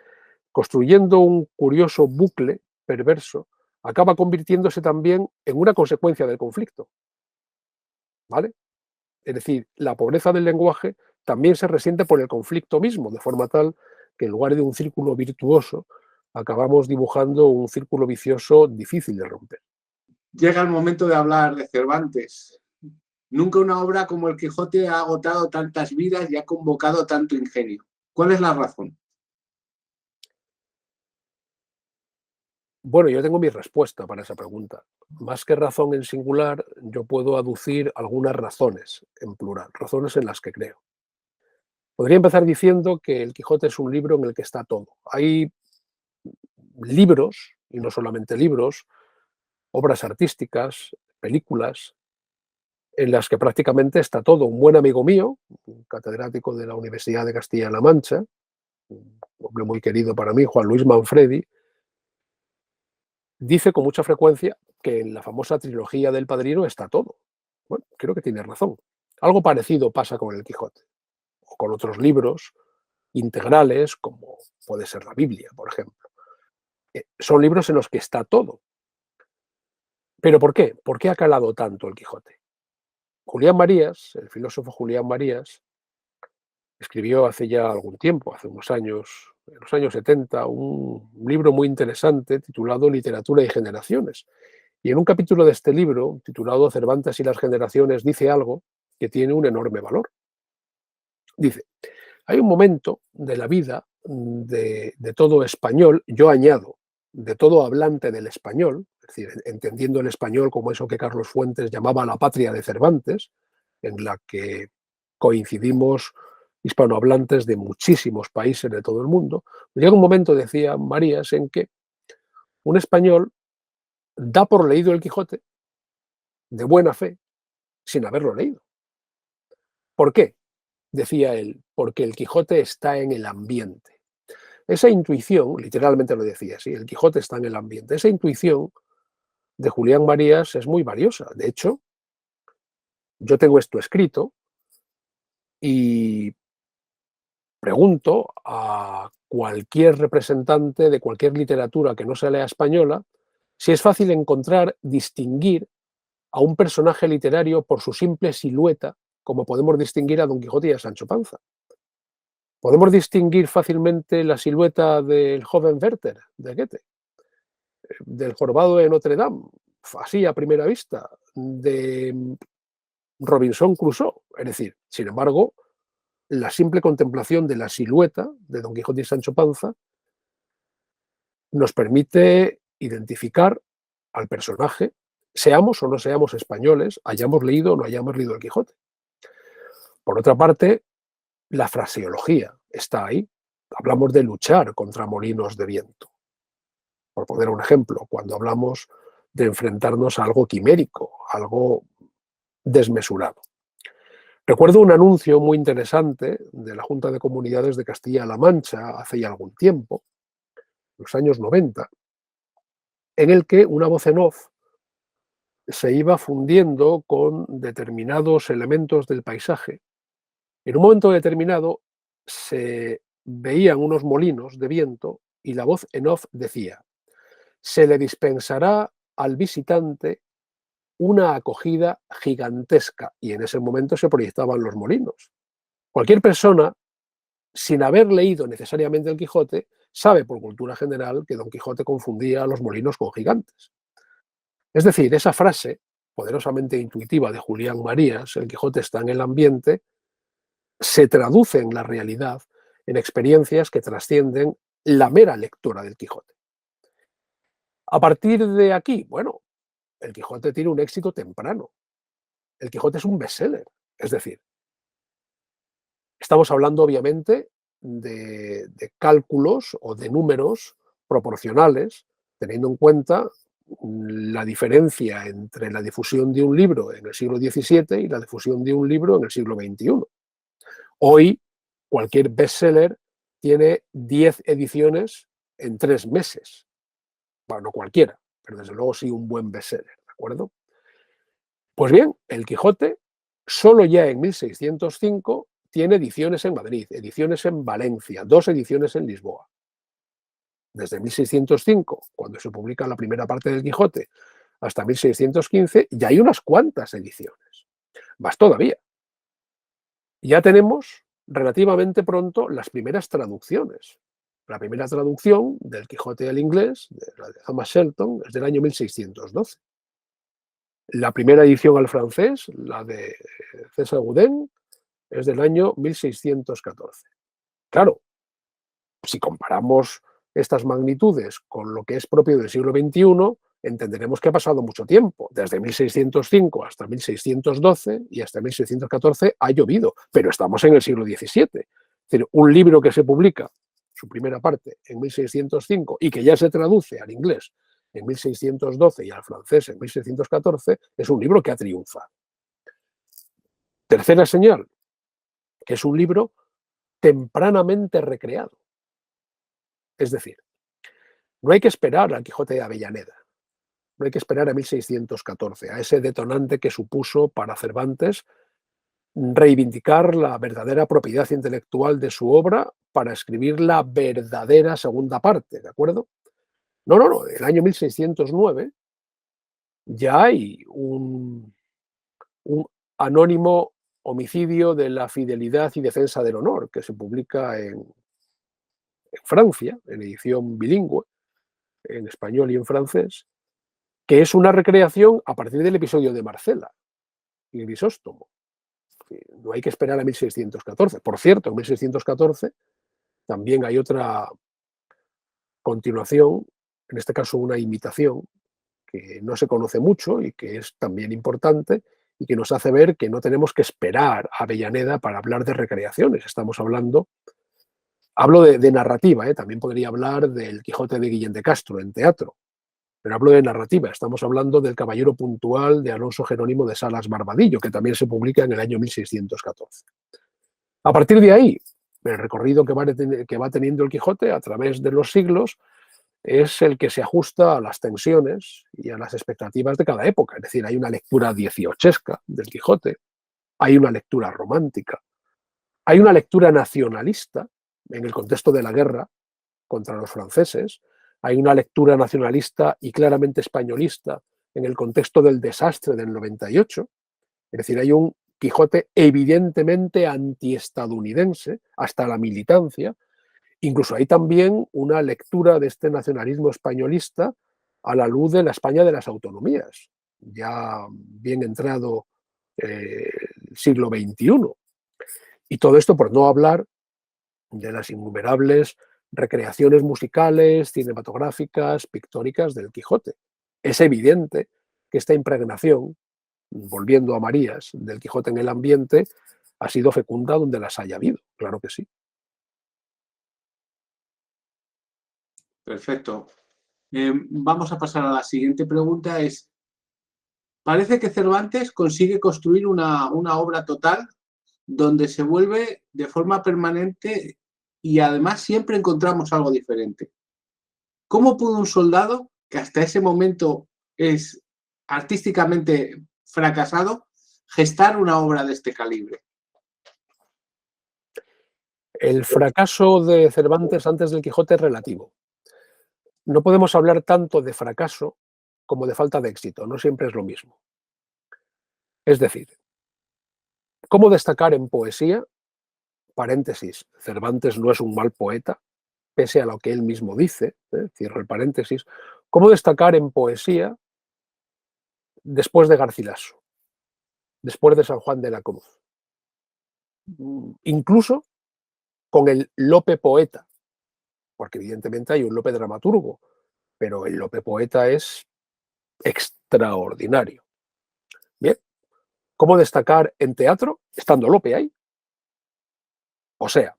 construyendo un curioso bucle perverso, acaba convirtiéndose también en una consecuencia del conflicto, ¿vale? Es decir, la pobreza del lenguaje también se resiente por el conflicto mismo, de forma tal que en lugar de un círculo virtuoso, acabamos dibujando un círculo vicioso difícil de romper. Llega el momento de hablar de Cervantes. Nunca una obra como El Quijote ha agotado tantas vidas y ha convocado tanto ingenio. ¿Cuál es la razón? Bueno, yo tengo mi respuesta para esa pregunta. Más que razón en singular, yo puedo aducir algunas razones en plural, razones en las que creo. Podría empezar diciendo que El Quijote es un libro en el que está todo. Hay libros, y no solamente libros, obras artísticas, películas, en las que prácticamente está todo. Un buen amigo mío, un catedrático de la Universidad de Castilla-La Mancha, un hombre muy querido para mí, Juan Luis Manfredi, dice con mucha frecuencia que en la famosa trilogía del Padrino está todo. Bueno, creo que tiene razón. Algo parecido pasa con El Quijote, o con otros libros integrales, como puede ser la Biblia, por ejemplo. Son libros en los que está todo. ¿Pero por qué? ¿Por qué ha calado tanto El Quijote? Julián Marías, el filósofo Julián Marías, escribió hace ya algún tiempo, hace unos años, en los años 70, un libro muy interesante titulado Literatura y Generaciones. Y en un capítulo de este libro, titulado Cervantes y las generaciones, dice algo que tiene un enorme valor. Dice, hay un momento de la vida de todo español, yo añado, de todo hablante del español, es decir, entendiendo el español como eso que Carlos Fuentes llamaba la patria de Cervantes, en la que coincidimos hispanohablantes de muchísimos países de todo el mundo, llega un momento, decía Marías, en que un español da por leído el Quijote de buena fe sin haberlo leído. ¿Por qué? Decía él, porque el Quijote está en el ambiente. Esa intuición, literalmente lo decía así, el Quijote está en el ambiente. Esa intuición de Julián Marías es muy valiosa. De hecho, yo tengo esto escrito y pregunto a cualquier representante de cualquier literatura que no sea la española si es fácil encontrar, distinguir a un personaje literario por su simple silueta, como podemos distinguir a Don Quijote y a Sancho Panza. Podemos distinguir fácilmente la silueta del joven Werther de Goethe, del jorobado de Notre Dame, así a primera vista, de Robinson Crusoe. Es decir, sin embargo, la simple contemplación de la silueta de Don Quijote y Sancho Panza nos permite identificar al personaje, seamos o no seamos españoles, hayamos leído o no hayamos leído el Quijote. Por otra parte, la fraseología está ahí. Hablamos de luchar contra molinos de viento. Por poner un ejemplo, cuando hablamos de enfrentarnos a algo quimérico, algo desmesurado. Recuerdo un anuncio muy interesante de la Junta de Comunidades de Castilla-La Mancha hace ya algún tiempo, en los años 90, en el que una voz en off se iba fundiendo con determinados elementos del paisaje. En un momento determinado se veían unos molinos de viento y la voz en off decía: se le dispensará al visitante una acogida gigantesca, y en ese momento se proyectaban los molinos. Cualquier persona, sin haber leído necesariamente el Quijote, sabe por cultura general que Don Quijote confundía a los molinos con gigantes. Es decir, esa frase poderosamente intuitiva de Julián Marías, el Quijote está en el ambiente, se traduce en la realidad en experiencias que trascienden la mera lectura del Quijote. A partir de aquí, bueno, el Quijote tiene un éxito temprano. El Quijote es un bestseller. Es decir, estamos hablando obviamente de cálculos o de números proporcionales, teniendo en cuenta la diferencia entre la difusión de un libro en el siglo XVII y la difusión de un libro en el siglo XXI. Hoy, cualquier bestseller tiene 10 ediciones en 3 meses. Bueno, no cualquiera, pero desde luego sí un buen bestseller, ¿de acuerdo? Pues bien, El Quijote Solo ya en 1605 tiene ediciones en Madrid, ediciones en Valencia, 2 ediciones en Lisboa. Desde 1605, cuando se publica la primera parte del Quijote, hasta 1615, ya hay unas cuantas ediciones. Más todavía. Ya tenemos relativamente pronto las primeras traducciones. La primera traducción del Quijote al inglés, de la de Thomas Shelton, es del año 1612. La primera edición al francés, la de César Gaudin, es del año 1614. Claro, si comparamos estas magnitudes con lo que es propio del siglo XXI, entenderemos que ha pasado mucho tiempo. Desde 1605 hasta 1612 y hasta 1614 ha llovido, pero estamos en el siglo XVII. Es decir, un libro que se publica, su primera parte, en 1605 y que ya se traduce al inglés en 1612 y al francés en 1614, es un libro que ha triunfado. Tercera señal, que es un libro tempranamente recreado. Es decir, no hay que esperar al Quijote de Avellaneda, no hay que esperar a 1614, a ese detonante que supuso para Cervantes reivindicar la verdadera propiedad intelectual de su obra para escribir la verdadera segunda parte, ¿de acuerdo? No, en el año 1609 ya hay un anónimo homicidio de la fidelidad y defensa del honor que se publica en Francia, en edición bilingüe, en español y en francés, que es una recreación a partir del episodio de Marcela y Grisóstomo. No hay que esperar a 1614. Por cierto, en 1614 también hay otra continuación, en este caso una imitación, que no se conoce mucho y que es también importante y que nos hace ver que no tenemos que esperar a Avellaneda para hablar de recreaciones. Estamos hablando, hablo de narrativa, también podría hablar del Quijote de Guillén de Castro en teatro, pero hablo de narrativa. Estamos hablando del Caballero Puntual de Alonso Jerónimo de Salas Barbadillo, que también se publica en el año 1614. A partir de ahí, el recorrido que va teniendo el Quijote a través de los siglos es el que se ajusta a las tensiones y a las expectativas de cada época. Es decir, hay una lectura dieciochesca del Quijote, hay una lectura romántica, hay una lectura nacionalista en el contexto de la guerra contra los franceses, hay una lectura nacionalista y claramente españolista en el contexto del desastre del 98, es decir, hay un Quijote evidentemente antiestadounidense, hasta la militancia. Incluso hay también una lectura de este nacionalismo españolista a la luz de la España de las autonomías, ya bien entrado el siglo XXI. Y todo esto por no hablar de las innumerables recreaciones musicales, cinematográficas, pictóricas del Quijote. Es evidente que esta impregnación, volviendo a Marías, del Quijote en el ambiente, ha sido fecunda donde las haya habido, claro que sí. Perfecto. Vamos a pasar a la siguiente pregunta. Parece que Cervantes consigue construir una obra total donde se vuelve de forma permanente y además siempre encontramos algo diferente. ¿Cómo pudo un soldado, que hasta ese momento es artísticamente fracasado, gestar una obra de este calibre? El fracaso de Cervantes antes del Quijote es relativo. No podemos hablar tanto de fracaso como de falta de éxito, no siempre es lo mismo. Es decir, ¿cómo destacar en poesía? Paréntesis, Cervantes no es un mal poeta, pese a lo que él mismo dice, cierro el paréntesis. ¿Cómo destacar en poesía después de Garcilaso, después de San Juan de la Cruz? Incluso con el Lope poeta, porque evidentemente hay un Lope dramaturgo, pero el Lope poeta es extraordinario. Bien, ¿cómo destacar en teatro estando Lope ahí? O sea,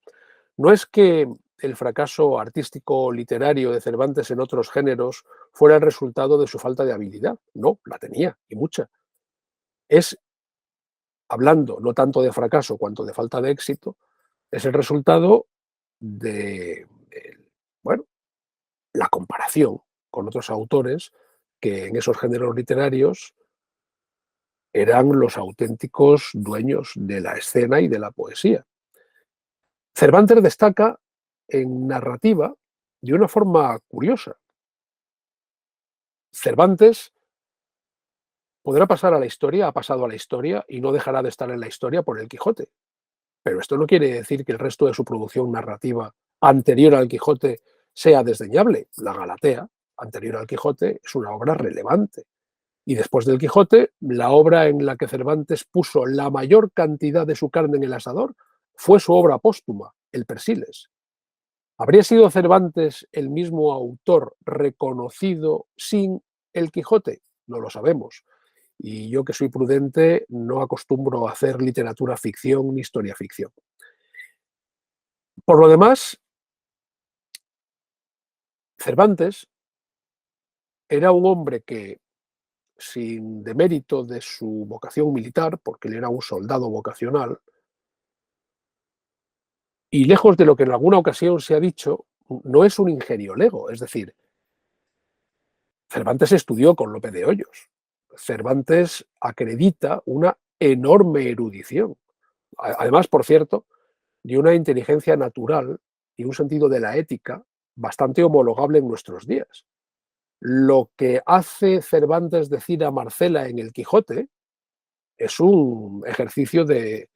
no es que el fracaso artístico literario de Cervantes en otros géneros fuera el resultado de su falta de habilidad. No, la tenía, y mucha. Es, hablando no tanto de fracaso cuanto de falta de éxito, es el resultado bueno, la comparación con otros autores que en esos géneros literarios eran los auténticos dueños de la escena y de la poesía. Cervantes destaca en narrativa de una forma curiosa. Cervantes podrá pasar a la historia, ha pasado a la historia y no dejará de estar en la historia por el Quijote. Pero esto no quiere decir que el resto de su producción narrativa anterior al Quijote sea desdeñable. La Galatea, anterior al Quijote, es una obra relevante. Y después del Quijote, la obra en la que Cervantes puso la mayor cantidad de su carne en el asador fue su obra póstuma, El Persiles. ¿Habría sido Cervantes el mismo autor reconocido sin el Quijote? No lo sabemos. Y yo, que soy prudente, no acostumbro a hacer literatura ficción ni historia ficción. Por lo demás, Cervantes era un hombre que, sin demérito de su vocación militar, porque él era un soldado vocacional, y lejos de lo que en alguna ocasión se ha dicho, no es un ingeniolego, es decir, Cervantes estudió con Lope de Hoyos. Cervantes acredita una enorme erudición. Además, por cierto, de una inteligencia natural y un sentido de la ética bastante homologable en nuestros días. Lo que hace Cervantes decir a Marcela en el Quijote es un ejercicio de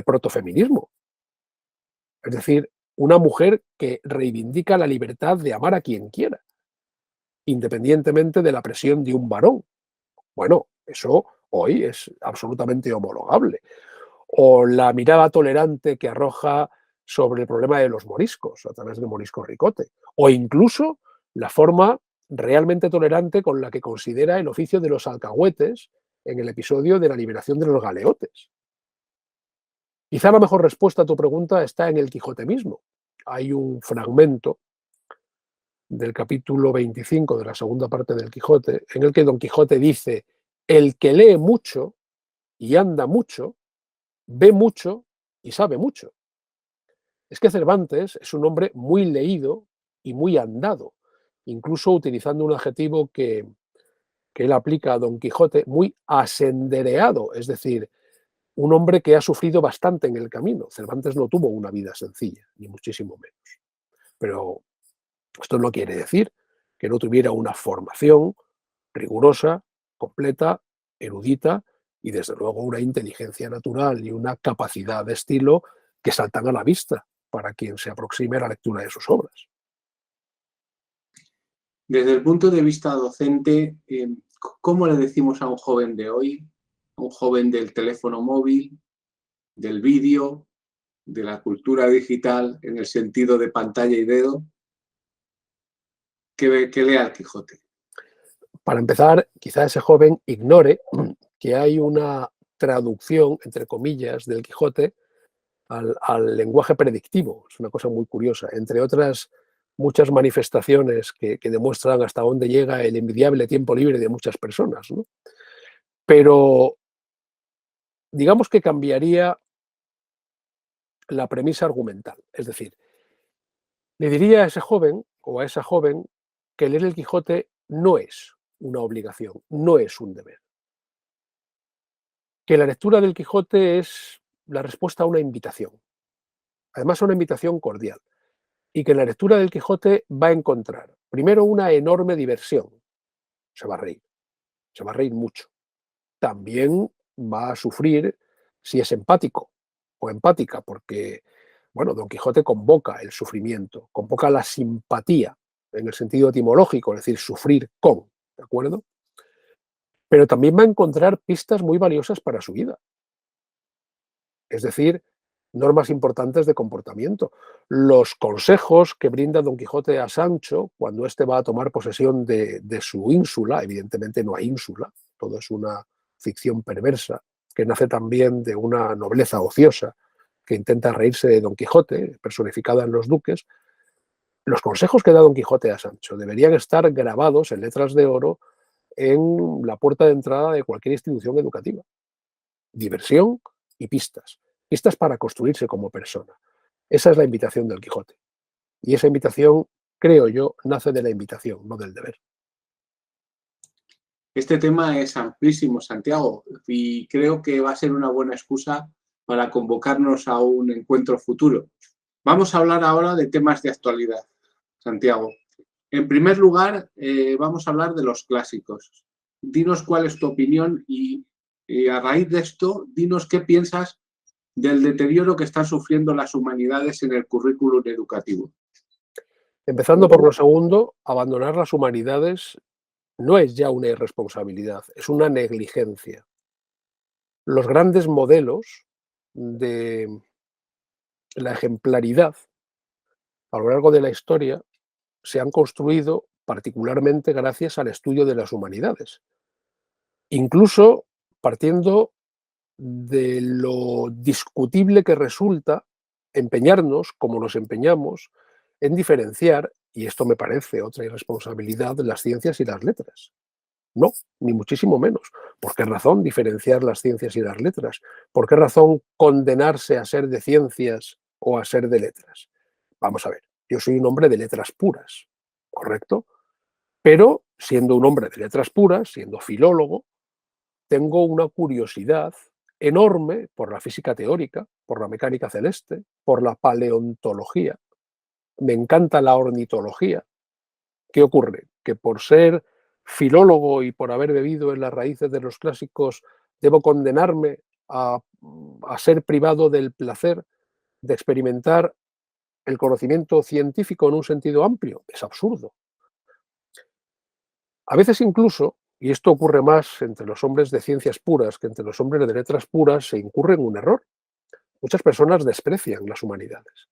protofeminismo. Es decir, una mujer que reivindica la libertad de amar a quien quiera, independientemente de la presión de un varón. Bueno, eso hoy es absolutamente homologable. O la mirada tolerante que arroja sobre el problema de los moriscos a través de Morisco Ricote. O incluso la forma realmente tolerante con la que considera el oficio de los alcahuetes en el episodio de la liberación de los galeotes. Quizá la mejor respuesta a tu pregunta está en el Quijote mismo. Hay un fragmento del capítulo 25 de la segunda parte del Quijote en el que Don Quijote dice: el que lee mucho y anda mucho, ve mucho y sabe mucho. Es que Cervantes es un hombre muy leído y muy andado, incluso utilizando un adjetivo que él aplica a Don Quijote, muy asendereado, es decir, un hombre que ha sufrido bastante en el camino. Cervantes no tuvo una vida sencilla, ni muchísimo menos. Pero esto no quiere decir que no tuviera una formación rigurosa, completa, erudita y desde luego una inteligencia natural y una capacidad de estilo que saltan a la vista para quien se aproxime a la lectura de sus obras. Desde el punto de vista docente, ¿cómo le decimos a un joven de hoy, a un joven del teléfono móvil, del vídeo, de la cultura digital en el sentido de pantalla y dedo, que lea el Quijote? Para empezar, quizá ese joven ignore que hay una traducción, entre comillas, del Quijote al lenguaje predictivo. Es una cosa muy curiosa. Entre otras muchas manifestaciones que demuestran hasta dónde llega el envidiable tiempo libre de muchas personas, ¿no? Pero digamos que cambiaría la premisa argumental. Es decir, le diría a ese joven o a esa joven que leer el Quijote no es una obligación, no es un deber. Que la lectura del Quijote es la respuesta a una invitación, además una invitación cordial, y que en la lectura del Quijote va a encontrar, primero, una enorme diversión, se va a reír mucho. También va a sufrir si es empático o empática, porque, bueno, Don Quijote convoca el sufrimiento, convoca la simpatía en el sentido etimológico, es decir, sufrir con, ¿de acuerdo? Pero también va a encontrar pistas muy valiosas para su vida. Es decir, normas importantes de comportamiento. Los consejos que brinda Don Quijote a Sancho cuando éste va a tomar posesión de su ínsula, evidentemente no hay ínsula, todo es una ficción perversa, que nace también de una nobleza ociosa que intenta reírse de Don Quijote, personificada en los duques. Los consejos que da Don Quijote a Sancho deberían estar grabados en letras de oro en la puerta de entrada de cualquier institución educativa. Diversión y pistas. Pistas para construirse como persona. Esa es la invitación del Quijote. Y esa invitación, creo yo, nace de la invitación, no del deber. Este tema es amplísimo, Santiago, y creo que va a ser una buena excusa para convocarnos a un encuentro futuro. Vamos a hablar ahora de temas de actualidad, Santiago. En primer lugar, vamos a hablar de los clásicos. Dinos cuál es tu opinión y a raíz de esto, dinos qué piensas del deterioro que están sufriendo las humanidades en el currículum educativo. Empezando por lo segundo, abandonar las humanidades no es ya una irresponsabilidad, es una negligencia. Los grandes modelos de la ejemplaridad a lo largo de la historia se han construido particularmente gracias al estudio de las humanidades, incluso partiendo de lo discutible que resulta empeñarnos, como nos empeñamos, en diferenciar, y esto me parece otra irresponsabilidad, de las ciencias y las letras. No, ni muchísimo menos. ¿Por qué razón diferenciar las ciencias y las letras? ¿Por qué razón condenarse a ser de ciencias o a ser de letras? Vamos a ver, yo soy un hombre de letras puras, ¿correcto? Pero siendo un hombre de letras puras, siendo filólogo, tengo una curiosidad enorme por la física teórica, por la mecánica celeste, por la paleontología. Me encanta la ornitología. ¿Qué ocurre? Que por ser filólogo y por haber bebido en las raíces de los clásicos, debo condenarme a ser privado del placer de experimentar el conocimiento científico en un sentido amplio. Es absurdo. A veces incluso, y esto ocurre más entre los hombres de ciencias puras que entre los hombres de letras puras, se incurre en un error. Muchas personas desprecian las humanidades.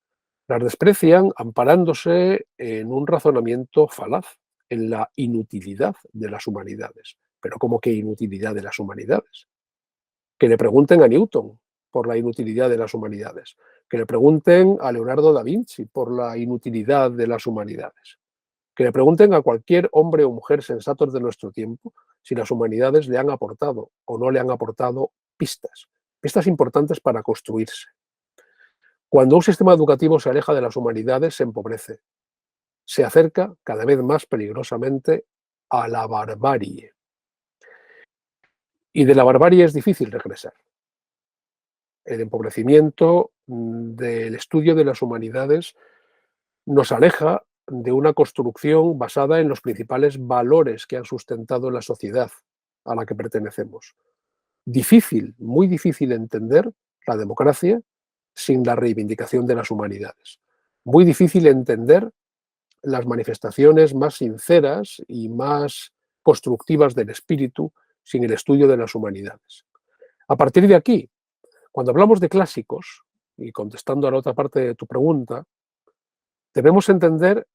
Las desprecian amparándose en un razonamiento falaz, en la inutilidad de las humanidades. Pero ¿cómo que inutilidad de las humanidades? Que le pregunten a Newton por la inutilidad de las humanidades. Que le pregunten a Leonardo da Vinci por la inutilidad de las humanidades. Que le pregunten a cualquier hombre o mujer sensatos de nuestro tiempo si las humanidades le han aportado o no le han aportado pistas importantes para construirse. Cuando un sistema educativo se aleja de las humanidades, se empobrece, se acerca cada vez más peligrosamente a la barbarie. Y de la barbarie es difícil regresar. El empobrecimiento del estudio de las humanidades nos aleja de una construcción basada en los principales valores que han sustentado la sociedad a la que pertenecemos. Difícil, muy difícil entender la democracia sin la reivindicación de las humanidades. Muy difícil entender las manifestaciones más sinceras y más constructivas del espíritu sin el estudio de las humanidades. A partir de aquí, cuando hablamos de clásicos, y contestando a la otra parte de tu pregunta, debemos entender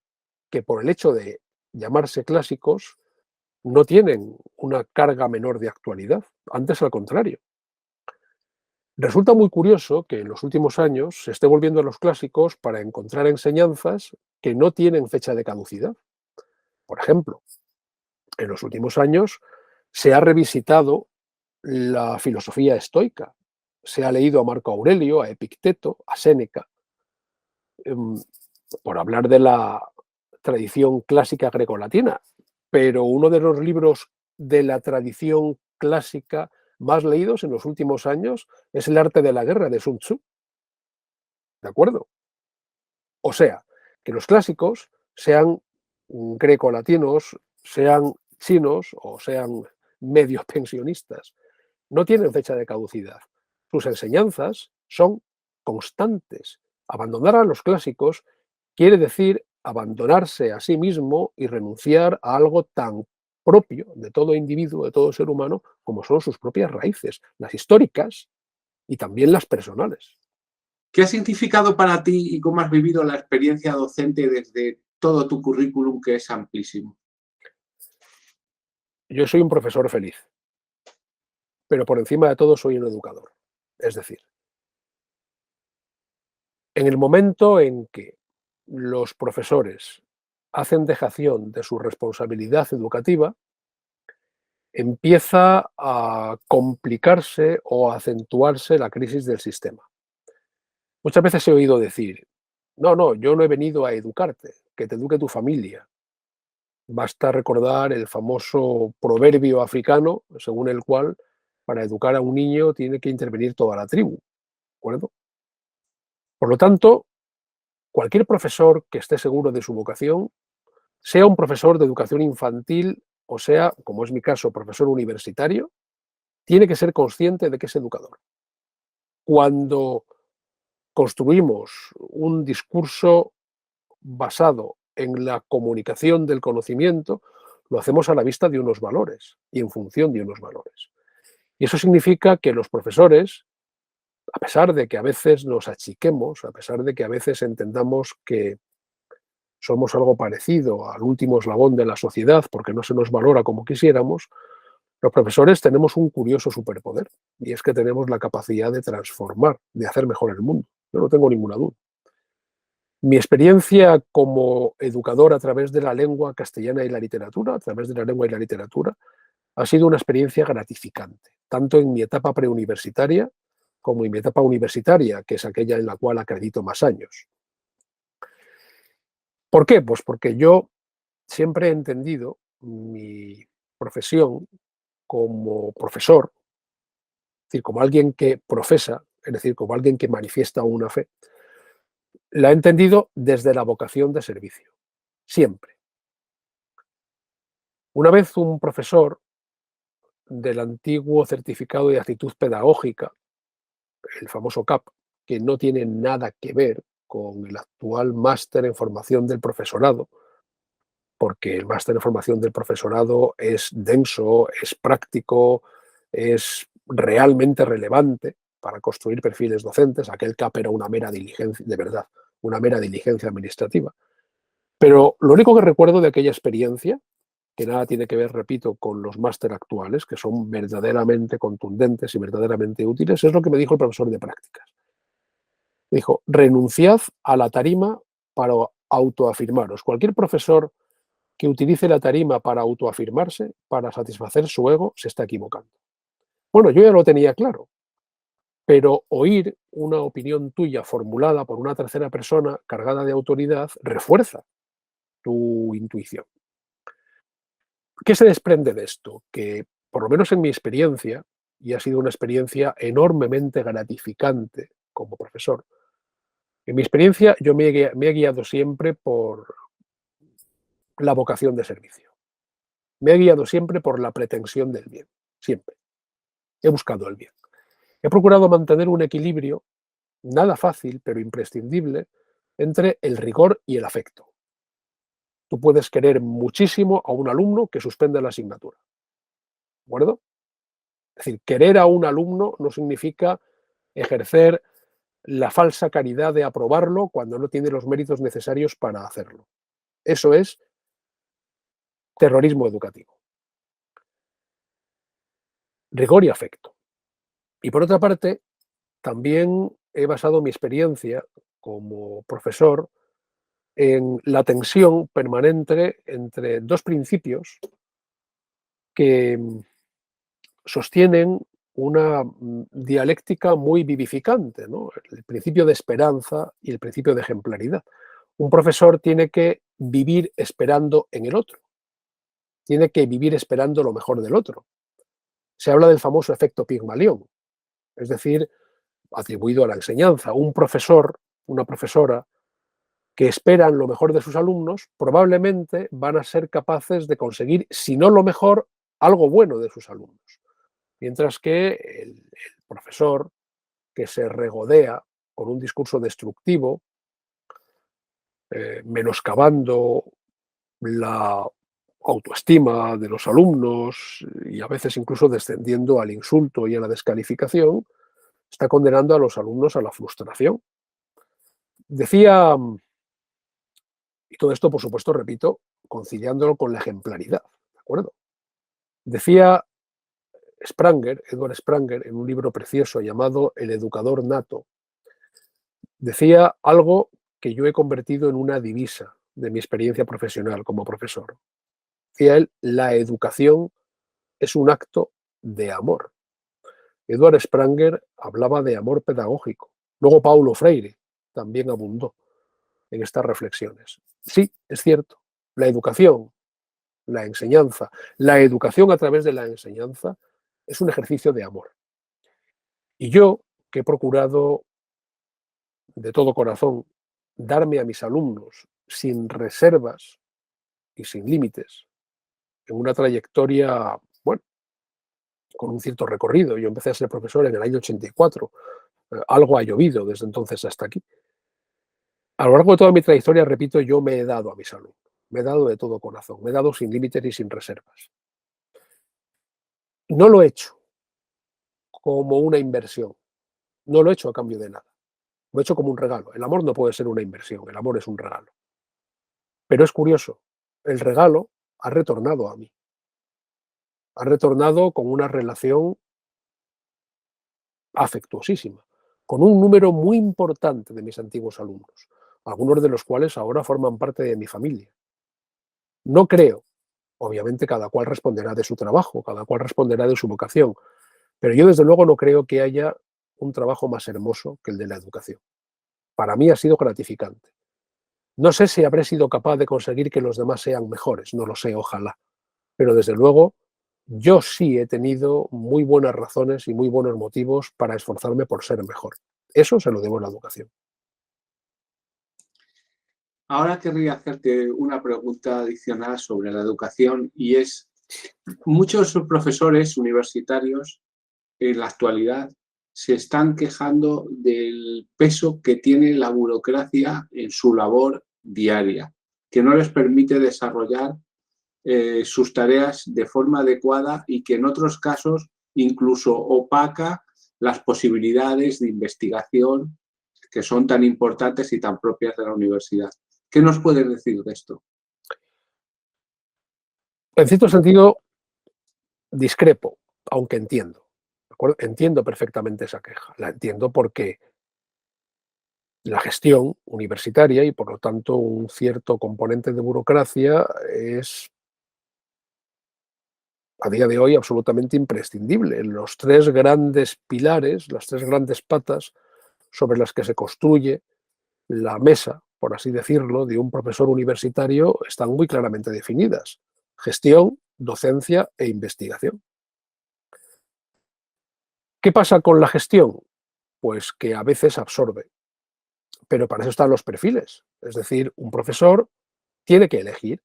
que por el hecho de llamarse clásicos no tienen una carga menor de actualidad, antes al contrario. Resulta muy curioso que en los últimos años se esté volviendo a los clásicos para encontrar enseñanzas que no tienen fecha de caducidad. Por ejemplo, en los últimos años se ha revisitado la filosofía estoica, se ha leído a Marco Aurelio, a Epicteto, a Séneca, por hablar de la tradición clásica grecolatina, pero uno de los libros de la tradición clásica más leídos en los últimos años es El arte de la guerra de Sun Tzu. ¿De acuerdo? O sea, que los clásicos, sean grecolatinos, sean chinos o sean medios pensionistas, no tienen fecha de caducidad. Sus enseñanzas son constantes. Abandonar a los clásicos quiere decir abandonarse a sí mismo y renunciar a algo tan propio de todo individuo, de todo ser humano, como son sus propias raíces, las históricas y también las personales. ¿Qué ha significado para ti y cómo has vivido la experiencia docente desde todo tu currículum, que es amplísimo? Yo soy un profesor feliz, pero por encima de todo soy un educador. Es decir, en el momento en que los profesores hacen dejación de su responsabilidad educativa, empieza a complicarse o a acentuarse la crisis del sistema. Muchas veces he oído decir, no, yo no he venido a educarte, que te eduque tu familia. Basta recordar el famoso proverbio africano, según el cual para educar a un niño tiene que intervenir toda la tribu, ¿de acuerdo? Por lo tanto, cualquier profesor que esté seguro de su vocación, sea un profesor de educación infantil o sea, como es mi caso, profesor universitario, tiene que ser consciente de que es educador. Cuando construimos un discurso basado en la comunicación del conocimiento, lo hacemos a la vista de unos valores y en función de unos valores. Y eso significa que los profesores, a pesar de que a veces nos achiquemos, a pesar de que a veces entendamos que somos algo parecido al último eslabón de la sociedad porque no se nos valora como quisiéramos, los profesores tenemos un curioso superpoder y es que tenemos la capacidad de transformar, de hacer mejor el mundo. Yo no tengo ninguna duda. Mi experiencia como educador a través de la lengua castellana y la literatura, a través de la lengua y la literatura, ha sido una experiencia gratificante, tanto en mi etapa preuniversitaria como en mi etapa universitaria, que es aquella en la cual acredito más años. ¿Por qué? Pues porque yo siempre he entendido mi profesión como profesor, es decir, como alguien que profesa, es decir, como alguien que manifiesta una fe, la he entendido desde la vocación de servicio, siempre. Una vez un profesor del antiguo certificado de actitud pedagógica, el famoso CAP, que no tiene nada que ver con el actual máster en formación del profesorado, porque el máster en formación del profesorado es denso, es práctico, es realmente relevante para construir perfiles docentes. Aquel CAP era una mera diligencia, de verdad, una mera diligencia administrativa. Pero lo único que recuerdo de aquella experiencia, que nada tiene que ver, repito, con los máster actuales, que son verdaderamente contundentes y verdaderamente útiles, es lo que me dijo el profesor de prácticas. Dijo, renunciad a la tarima para autoafirmaros. Cualquier profesor que utilice la tarima para autoafirmarse, para satisfacer su ego, se está equivocando. Bueno, yo ya lo tenía claro, pero oír una opinión tuya formulada por una tercera persona cargada de autoridad refuerza tu intuición. ¿Qué se desprende de esto? Que, por lo menos en mi experiencia, y ha sido una experiencia enormemente gratificante como profesor, en mi experiencia yo me he guiado siempre por la vocación de servicio. Me he guiado siempre por la pretensión del bien, siempre. He buscado el bien. He procurado mantener un equilibrio, nada fácil, pero imprescindible, entre el rigor y el afecto. Tú puedes querer muchísimo a un alumno que suspende la asignatura, ¿de acuerdo? Es decir, querer a un alumno no significa ejercer la falsa caridad de aprobarlo cuando no tiene los méritos necesarios para hacerlo. Eso es terrorismo educativo. Rigor y afecto. Y por otra parte, también he basado mi experiencia como profesor en la tensión permanente entre dos principios que sostienen una dialéctica muy vivificante, ¿no? El principio de esperanza y el principio de ejemplaridad. Un profesor tiene que vivir esperando en el otro, tiene que vivir esperando lo mejor del otro. Se habla del famoso efecto Pigmalión, es decir, atribuido a la enseñanza. Un profesor, una profesora que esperan lo mejor de sus alumnos, probablemente van a ser capaces de conseguir, si no lo mejor, algo bueno de sus alumnos. Mientras que el profesor que se regodea con un discurso destructivo, menoscabando la autoestima de los alumnos y a veces incluso descendiendo al insulto y a la descalificación, está condenando a los alumnos a la frustración. Decía, y todo esto, por supuesto, repito, conciliándolo con la ejemplaridad, ¿de acuerdo? Decía Spranger, Edward Spranger, en un libro precioso llamado El educador nato, decía algo que yo he convertido en una divisa de mi experiencia profesional como profesor. Decía él, la educación es un acto de amor. Edward Spranger hablaba de amor pedagógico. Luego Paulo Freire también abundó en estas reflexiones. Sí, es cierto, la educación la enseñanza, la educación a través de la enseñanza, es un ejercicio de amor. Y yo, que he procurado de todo corazón darme a mis alumnos sin reservas y sin límites, en una trayectoria, bueno, con un cierto recorrido. Yo empecé a ser profesor en el año 84. Algo ha llovido desde entonces hasta aquí. A lo largo de toda mi trayectoria, repito, yo me he dado a mi salud. Me he dado de todo corazón. Me he dado sin límites y sin reservas. No lo he hecho como una inversión. No lo he hecho a cambio de nada. Lo he hecho como un regalo. El amor no puede ser una inversión. El amor es un regalo. Pero es curioso. El regalo ha retornado a mí. Ha retornado con una relación afectuosísima, con un número muy importante de mis antiguos alumnos, algunos de los cuales ahora forman parte de mi familia. No creo, obviamente cada cual responderá de su trabajo, cada cual responderá de su vocación, pero yo desde luego no creo que haya un trabajo más hermoso que el de la educación. Para mí ha sido gratificante. No sé si habré sido capaz de conseguir que los demás sean mejores, no lo sé, ojalá, pero desde luego yo sí he tenido muy buenas razones y muy buenos motivos para esforzarme por ser mejor. Eso se lo debo a la educación. Ahora querría hacerte una pregunta adicional sobre la educación y es, muchos profesores universitarios en la actualidad se están quejando del peso que tiene la burocracia en su labor diaria, que no les permite desarrollar sus tareas de forma adecuada y que en otros casos incluso opaca las posibilidades de investigación que son tan importantes y tan propias de la universidad. ¿Qué nos puedes decir de esto? En cierto sentido, discrepo, aunque entiendo. ¿De acuerdo? Entiendo perfectamente esa queja. La entiendo porque la gestión universitaria y, por lo tanto, un cierto componente de burocracia es, a día de hoy, absolutamente imprescindible. Los tres grandes pilares, las tres grandes patas sobre las que se construye la mesa, por así decirlo, de un profesor universitario están muy claramente definidas: gestión, docencia e investigación. ¿Qué pasa con la gestión? Pues que a veces absorbe, pero para eso están los perfiles. Es decir, un profesor tiene que elegir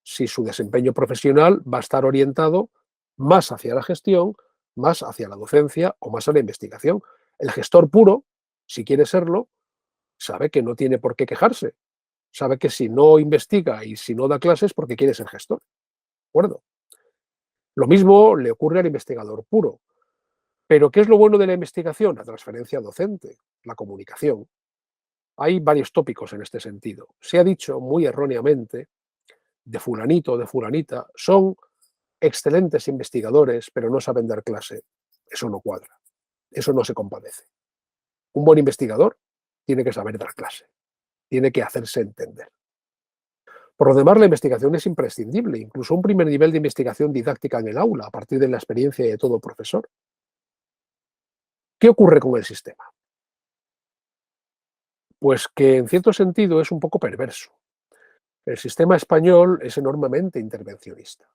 si su desempeño profesional va a estar orientado más hacia la gestión, más hacia la docencia o más a la investigación. El gestor puro, si quiere serlo, sabe que no tiene por qué quejarse. Sabe que si no investiga y si no da clases porque quiere ser gestor. ¿De acuerdo? Lo mismo le ocurre al investigador puro. Pero ¿qué es lo bueno de la investigación? La transferencia docente, la comunicación. Hay varios tópicos en este sentido. Se ha dicho muy erróneamente de fulanito o de fulanita, son excelentes investigadores, pero no saben dar clase. Eso no cuadra. Eso no se compadece. Un buen investigador tiene que saber dar clase, tiene que hacerse entender. Por lo demás, la investigación es imprescindible, incluso un primer nivel de investigación didáctica en el aula, a partir de la experiencia de todo profesor. ¿Qué ocurre con el sistema? Pues que en cierto sentido es un poco perverso. El sistema español es enormemente intervencionista.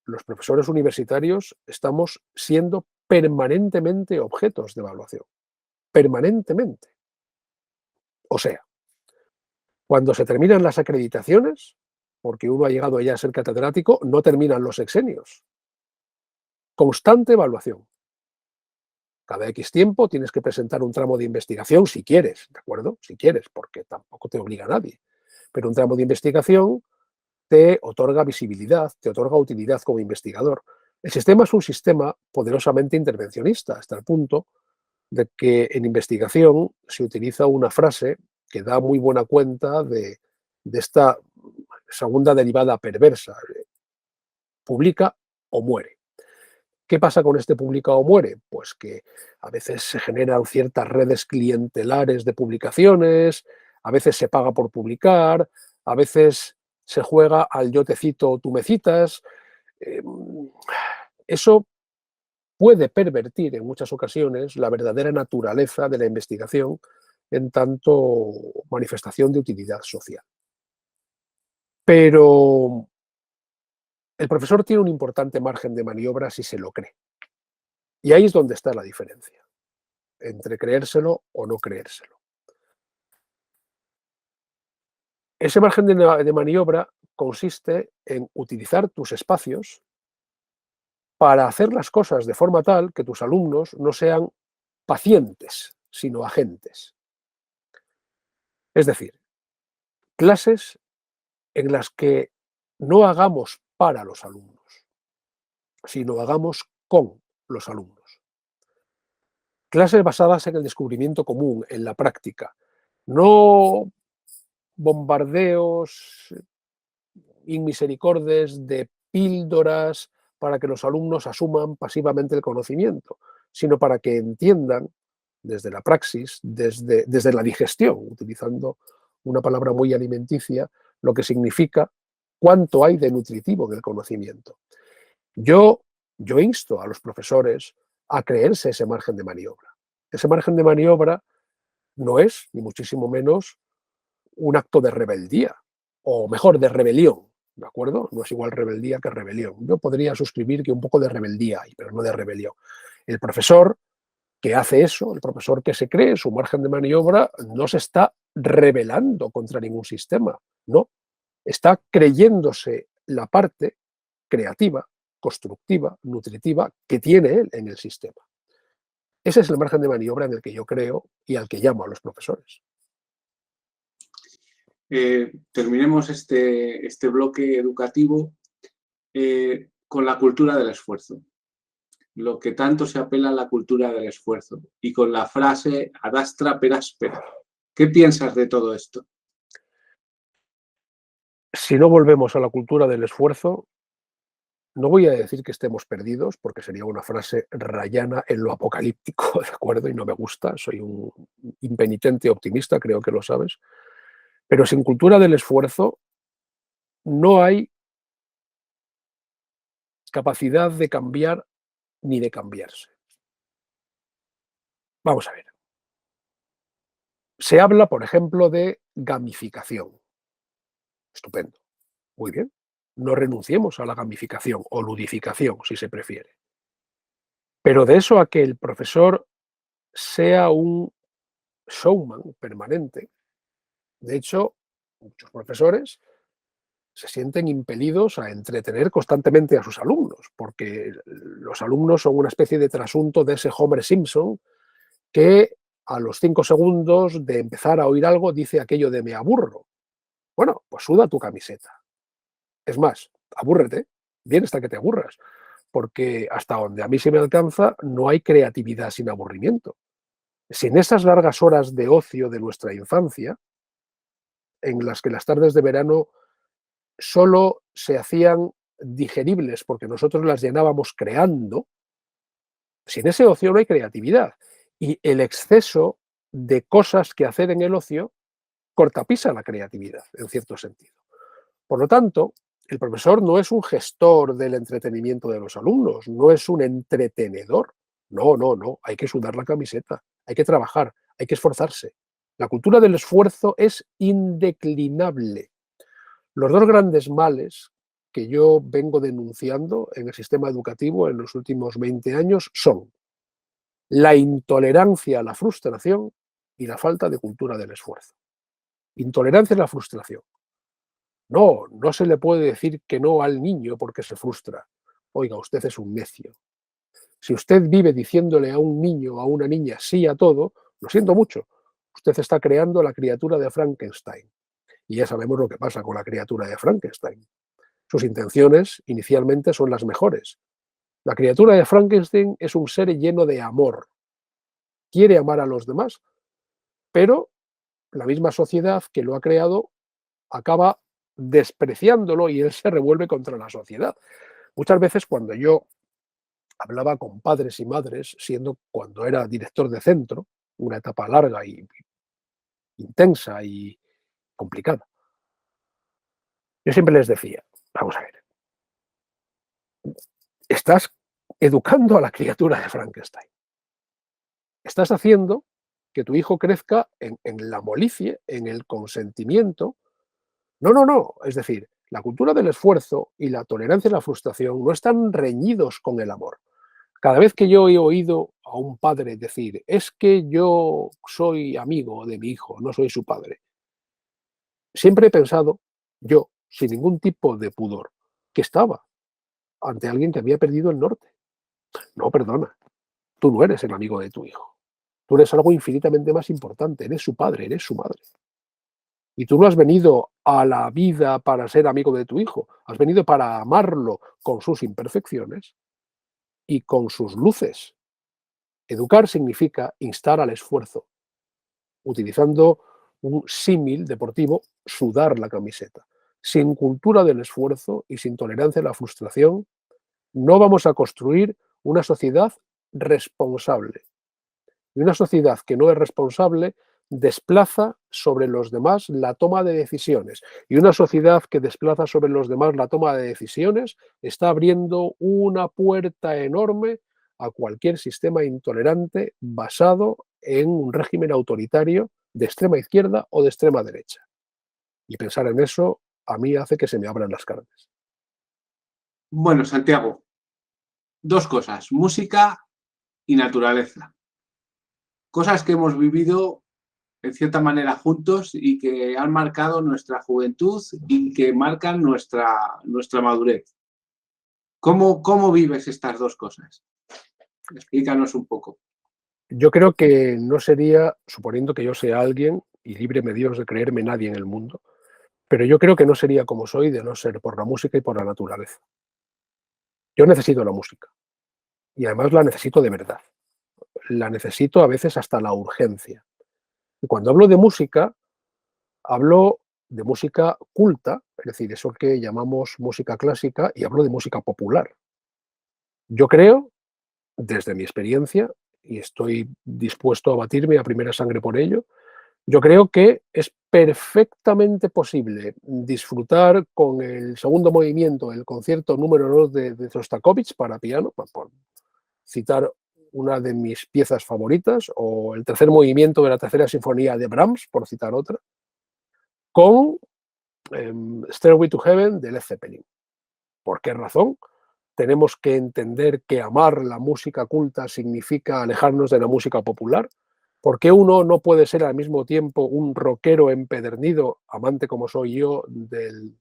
Los profesores universitarios estamos siendo permanentemente objetos de evaluación. Permanentemente. O sea, cuando se terminan las acreditaciones, porque uno ha llegado ya a ser catedrático, no terminan los sexenios. Constante evaluación. Cada X tiempo tienes que presentar un tramo de investigación si quieres, ¿de acuerdo? Si quieres, porque tampoco te obliga a nadie. Pero un tramo de investigación te otorga visibilidad, te otorga utilidad como investigador. El sistema es un sistema poderosamente intervencionista, hasta el punto de que en investigación se utiliza una frase que da muy buena cuenta de esta segunda derivada perversa: publica o muere. ¿Qué pasa con este publica o muere? Pues que a veces se generan ciertas redes clientelares de publicaciones, a veces se paga por publicar, a veces se juega al yo te cito, tú me citas. Eh, Eso puede pervertir en muchas ocasiones la verdadera naturaleza de la investigación en tanto manifestación de utilidad social. Pero el profesor tiene un importante margen de maniobra si se lo cree. Y ahí es donde está la diferencia entre creérselo o no creérselo. Ese margen de maniobra consiste en utilizar tus espacios para hacer las cosas de forma tal que tus alumnos no sean pacientes, sino agentes. Es decir, clases en las que no hagamos para los alumnos, sino hagamos con los alumnos. Clases basadas en el descubrimiento común, en la práctica, no bombardeos inmisericordes de píldoras para que los alumnos asuman pasivamente el conocimiento, sino para que entiendan desde la praxis, desde la digestión, utilizando una palabra muy alimenticia, lo que significa cuánto hay de nutritivo en el conocimiento. Yo insto a los profesores a creerse ese margen de maniobra. Ese margen de maniobra no es, ni muchísimo menos, un acto de rebeldía, o mejor, de rebelión, ¿de acuerdo? No es igual rebeldía que rebelión. Yo podría suscribir que un poco de rebeldía hay, pero no de rebelión. El profesor que hace eso, el profesor que se cree su margen de maniobra, no se está rebelando contra ningún sistema, no. Está creyéndose la parte creativa, constructiva, nutritiva que tiene él en el sistema. Ese es el margen de maniobra en el que yo creo y al que llamo a los profesores. Terminemos este bloque educativo con la cultura del esfuerzo. Lo que tanto se apela a la cultura del esfuerzo y con la frase ad astra per aspera. ¿Qué piensas de todo esto? Si no volvemos a la cultura del esfuerzo, no voy a decir que estemos perdidos, porque sería una frase rayana en lo apocalíptico, ¿de acuerdo? Y no me gusta, soy un impenitente optimista, creo que lo sabes. Pero sin cultura del esfuerzo no hay capacidad de cambiar ni de cambiarse. Vamos a ver. Se habla, por ejemplo, de gamificación. Estupendo. Muy bien. No renunciemos a la gamificación o ludificación, si se prefiere. Pero de eso a que el profesor sea un showman permanente, de hecho, muchos profesores se sienten impelidos a entretener constantemente a sus alumnos, porque los alumnos son una especie de trasunto de ese Homer Simpson que a los 5 segundos de empezar a oír algo dice aquello de me aburro. Bueno, pues suda tu camiseta. Es más, abúrrete, bien hasta que te aburras, porque hasta donde a mí se me alcanza no hay creatividad sin aburrimiento. Sin esas largas horas de ocio de nuestra infancia, en las que las tardes de verano solo se hacían digeribles porque nosotros las llenábamos creando, sin ese ocio no hay creatividad. Y el exceso de cosas que hacer en el ocio cortapisa la creatividad, en cierto sentido. Por lo tanto, el profesor no es un gestor del entretenimiento de los alumnos, no es un entretenedor. No, no, no, hay que sudar la camiseta, hay que trabajar, hay que esforzarse. La cultura del esfuerzo es indeclinable. Los dos grandes males que yo vengo denunciando en el sistema educativo en los últimos 20 años son la intolerancia a la frustración y la falta de cultura del esfuerzo. Intolerancia a la frustración. No, no se le puede decir que no al niño porque se frustra. Oiga, usted es un necio. Si usted vive diciéndole a un niño o a una niña sí a todo, lo siento mucho, usted está creando la criatura de Frankenstein. Y ya sabemos lo que pasa con la criatura de Frankenstein. Sus intenciones inicialmente son las mejores. La criatura de Frankenstein es un ser lleno de amor. Quiere amar a los demás, pero la misma sociedad que lo ha creado acaba despreciándolo y él se revuelve contra la sociedad. Muchas veces cuando yo hablaba con padres y madres, siendo cuando era director de centro, una etapa larga y intensa y complicada, yo siempre les decía, vamos a ver, estás educando a la criatura de Frankenstein. Estás haciendo que tu hijo crezca en la molicie, en el consentimiento. No, no, no. Es decir, La cultura del esfuerzo y la tolerancia a la frustración no están reñidos con el amor. Cada vez que yo he oído a un padre decir, es que yo soy amigo de mi hijo, no soy su padre, siempre he pensado, yo, sin ningún tipo de pudor, que estaba ante alguien que había perdido el norte. No, perdona, tú no eres el amigo de tu hijo. Tú eres algo infinitamente más importante, eres su padre, eres su madre. Y tú no has venido a la vida para ser amigo de tu hijo, has venido para amarlo con sus imperfecciones y con sus luces. Educar significa instar al esfuerzo, utilizando un símil deportivo, sudar la camiseta. Sin cultura del esfuerzo y sin tolerancia a la frustración, no vamos a construir una sociedad responsable. Y una sociedad que no es responsable desplaza sobre los demás la toma de decisiones. Y una sociedad que desplaza sobre los demás la toma de decisiones está abriendo una puerta enorme a cualquier sistema intolerante basado en un régimen autoritario de extrema izquierda o de extrema derecha. Y pensar en eso a mí hace que se me abran las carnes. Bueno, Santiago, dos cosas, música y naturaleza. Cosas que hemos vivido en cierta manera juntos y que han marcado nuestra juventud y que marcan nuestra madurez. ¿Cómo vives estas dos cosas? Explícanos un poco. Yo creo que no sería, suponiendo que yo sea alguien, y líbreme Dios de creerme nadie en el mundo, pero yo creo que no sería como soy de no ser por la música y por la naturaleza. Yo necesito la música y además la necesito de verdad. La necesito a veces hasta la urgencia. Y cuando hablo de música culta, es decir, eso que llamamos música clásica, y hablo de música popular. Yo creo, desde mi experiencia, y estoy dispuesto a batirme a primera sangre por ello, yo creo que es perfectamente posible disfrutar con el segundo movimiento del concierto número 2 de Shostakovich para piano, por citar una de mis piezas favoritas, o el tercer movimiento de la tercera sinfonía de Brahms, por citar otra, con Stairway to Heaven de Led Zeppelin. ¿Por qué razón? Tenemos que entender que amar la música culta significa alejarnos de la música popular. ¿Por qué uno no puede ser al mismo tiempo un rockero empedernido, amante como soy yo del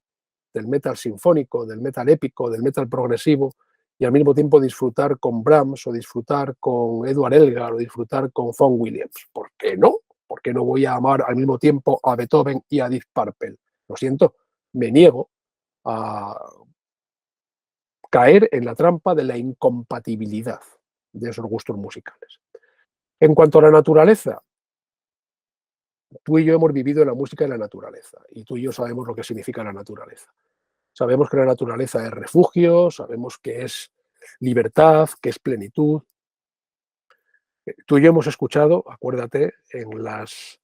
metal sinfónico, del metal épico, del metal progresivo, y al mismo tiempo disfrutar con Brahms o disfrutar con Edward Elgar o disfrutar con Vaughan Williams? ¿Por qué no? ¿Por qué no voy a amar al mismo tiempo a Beethoven y a Deep Purple? Lo siento, me niego a caer en la trampa de la incompatibilidad de esos gustos musicales. En cuanto a la naturaleza, tú y yo hemos vivido la música de la naturaleza y tú y yo sabemos lo que significa la naturaleza. Sabemos que la naturaleza es refugio, sabemos que es libertad, que es plenitud. Tú y yo hemos escuchado, acuérdate, en las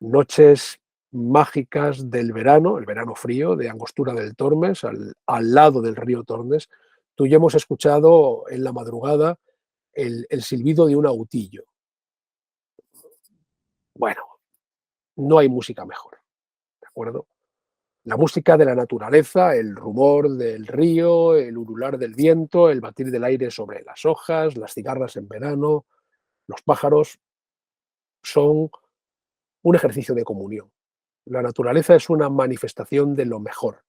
noches mágicas del verano, el verano frío de Angostura del Tormes, al lado del río Tormes, tú y yo hemos escuchado en la madrugada el silbido de un autillo. Bueno, no hay música mejor, ¿de acuerdo? La música de la naturaleza, el rumor del río, el ulular del viento, el batir del aire sobre las hojas, las cigarras en verano, los pájaros, son un ejercicio de comunión. La naturaleza es una manifestación de lo mejor.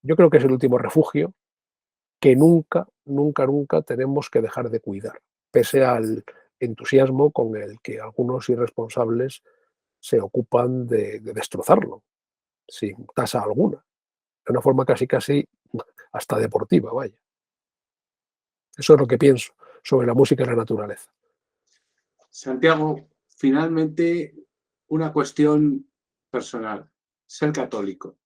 Yo creo que es el último refugio que nunca, nunca, nunca tenemos que dejar de cuidar, pese al entusiasmo con el que algunos irresponsables se ocupan de destrozarlo, sin tasa alguna, de una forma casi casi hasta deportiva, vaya. Eso es lo que pienso sobre la música y la naturaleza. Santiago, finalmente una cuestión personal, ser católico.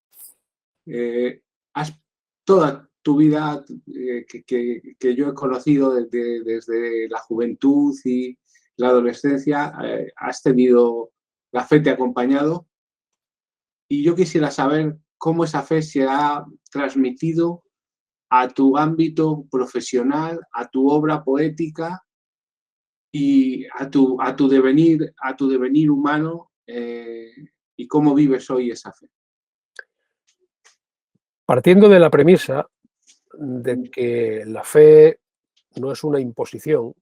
Has toda tu vida que yo he conocido desde la juventud y la adolescencia, has tenido la fe te ha acompañado y yo quisiera saber cómo esa fe se ha transmitido a tu ámbito profesional, a tu obra poética y a tu devenir humano y cómo vives hoy esa fe. Partiendo de la premisa de que la fe no es una imposición,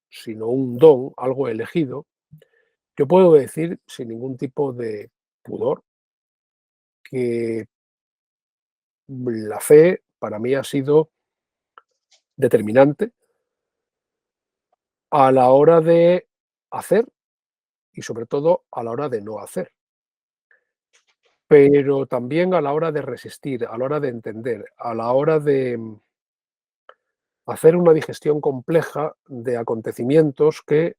sino un don, algo elegido, yo puedo decir sin ningún tipo de pudor que la fe para mí ha sido determinante a la hora de hacer y sobre todo a la hora de no hacer, pero también a la hora de resistir, a la hora de entender, a la hora de hacer una digestión compleja de acontecimientos que,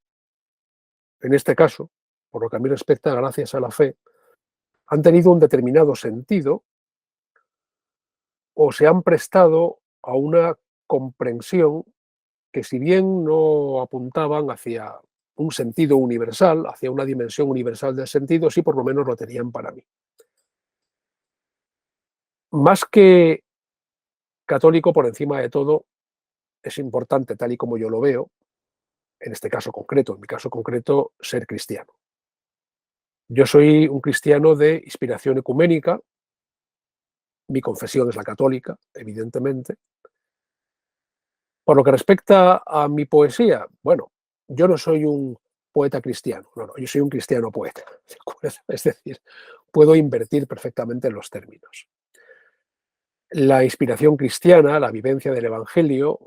en este caso, por lo que a mí respecta, gracias a la fe, han tenido un determinado sentido o se han prestado a una comprensión que, si bien no apuntaban hacia un sentido universal, hacia una dimensión universal del sentido, sí por lo menos lo tenían para mí. Más que católico, por encima de todo, es importante, tal y como yo lo veo, en este caso concreto, en mi caso concreto, ser cristiano. Yo soy un cristiano de inspiración ecuménica, mi confesión es la católica, evidentemente. Por lo que respecta a mi poesía, bueno, yo no soy un poeta cristiano, no, yo soy un cristiano poeta, ¿de acuerdo? Es decir, puedo invertir perfectamente los términos. La inspiración cristiana, la vivencia del Evangelio,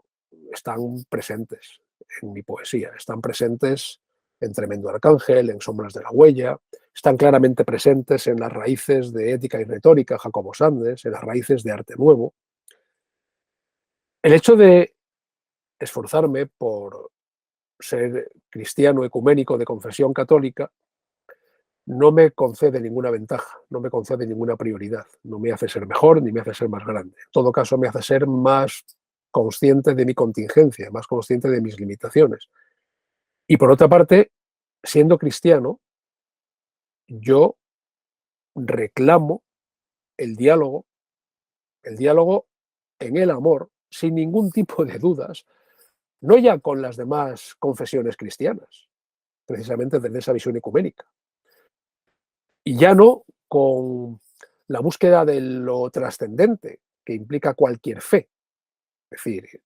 están presentes en mi poesía, están presentes en Tremendo Arcángel, en Sombras de la Huella, están claramente presentes en las raíces de Ética y Retórica, Jacobo Sandes, en las raíces de Arte Nuevo. El hecho de esforzarme por ser cristiano ecuménico de confesión católica no me concede ninguna ventaja, no me concede ninguna prioridad, no me hace ser mejor ni me hace ser más grande. En todo caso, me hace ser más consciente de mi contingencia, más consciente de mis limitaciones. Y por otra parte, siendo cristiano, yo reclamo el diálogo en el amor, sin ningún tipo de dudas, no ya con las demás confesiones cristianas, precisamente desde esa visión ecuménica, y ya no con la búsqueda de lo trascendente que implica cualquier fe, es decir,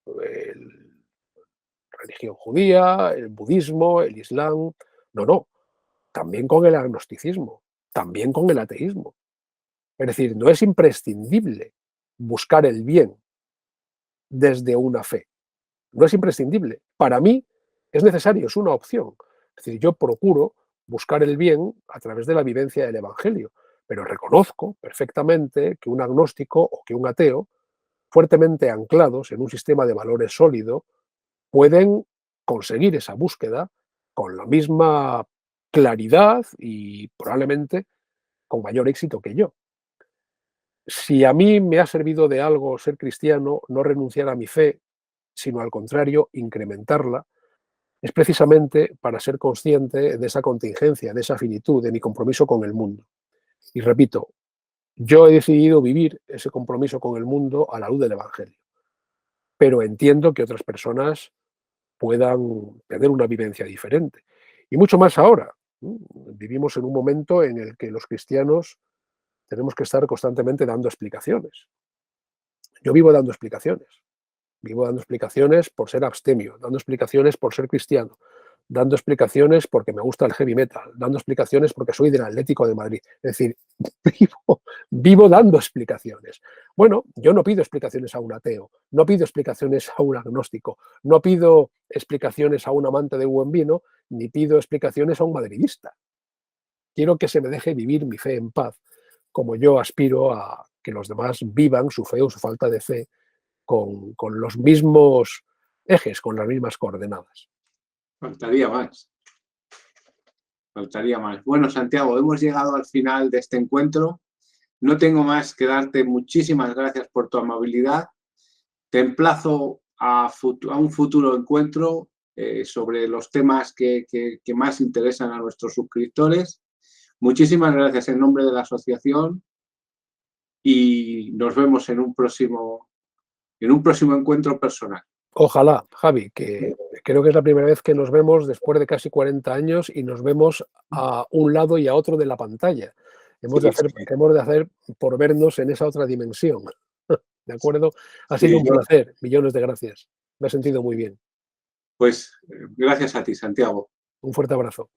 la religión judía, el budismo, el islam, no, también con el agnosticismo, también con el ateísmo. Es decir, no es imprescindible buscar el bien desde una fe, no es imprescindible. Para mí es necesario, es una opción. Es decir, yo procuro buscar el bien a través de la vivencia del Evangelio, pero reconozco perfectamente que un agnóstico o que un ateo, fuertemente anclados en un sistema de valores sólido, pueden conseguir esa búsqueda con la misma claridad y probablemente con mayor éxito que yo. Si a mí me ha servido de algo ser cristiano, no renunciar a mi fe, sino al contrario, incrementarla, es precisamente para ser consciente de esa contingencia, de esa finitud, de mi compromiso con el mundo. Y repito, yo he decidido vivir ese compromiso con el mundo a la luz del Evangelio, pero entiendo que otras personas puedan tener una vivencia diferente. Y mucho más ahora. Vivimos en un momento en el que los cristianos tenemos que estar constantemente dando explicaciones. Yo vivo dando explicaciones. Vivo dando explicaciones por ser abstemio, dando explicaciones por ser cristiano, dando explicaciones porque me gusta el heavy metal, dando explicaciones porque soy del Atlético de Madrid. Es decir, vivo dando explicaciones. Bueno, yo no pido explicaciones a un ateo, no pido explicaciones a un agnóstico, no pido explicaciones a un amante de buen vino, ni pido explicaciones a un madridista. Quiero que se me deje vivir mi fe en paz, como yo aspiro a que los demás vivan su fe o su falta de fe con los mismos ejes, con las mismas coordenadas. Faltaría más. Faltaría más. Bueno, Santiago, hemos llegado al final de este encuentro. No tengo más que darte muchísimas gracias por tu amabilidad. Te emplazo a un futuro encuentro sobre los temas que más interesan a nuestros suscriptores. Muchísimas gracias en nombre de la asociación y nos vemos en un próximo encuentro personal. Ojalá, Javi, que creo que es la primera vez que nos vemos después de casi 40 años y nos vemos a un lado y a otro de la pantalla. hemos Sí, de hacer, sí. que hemos de hacer por vernos en esa otra dimensión. ¿De acuerdo? Ha sido Sí, un yo, placer. Millones de gracias. Me he sentido muy bien. pues gracias a ti, Santiago. Un fuerte abrazo.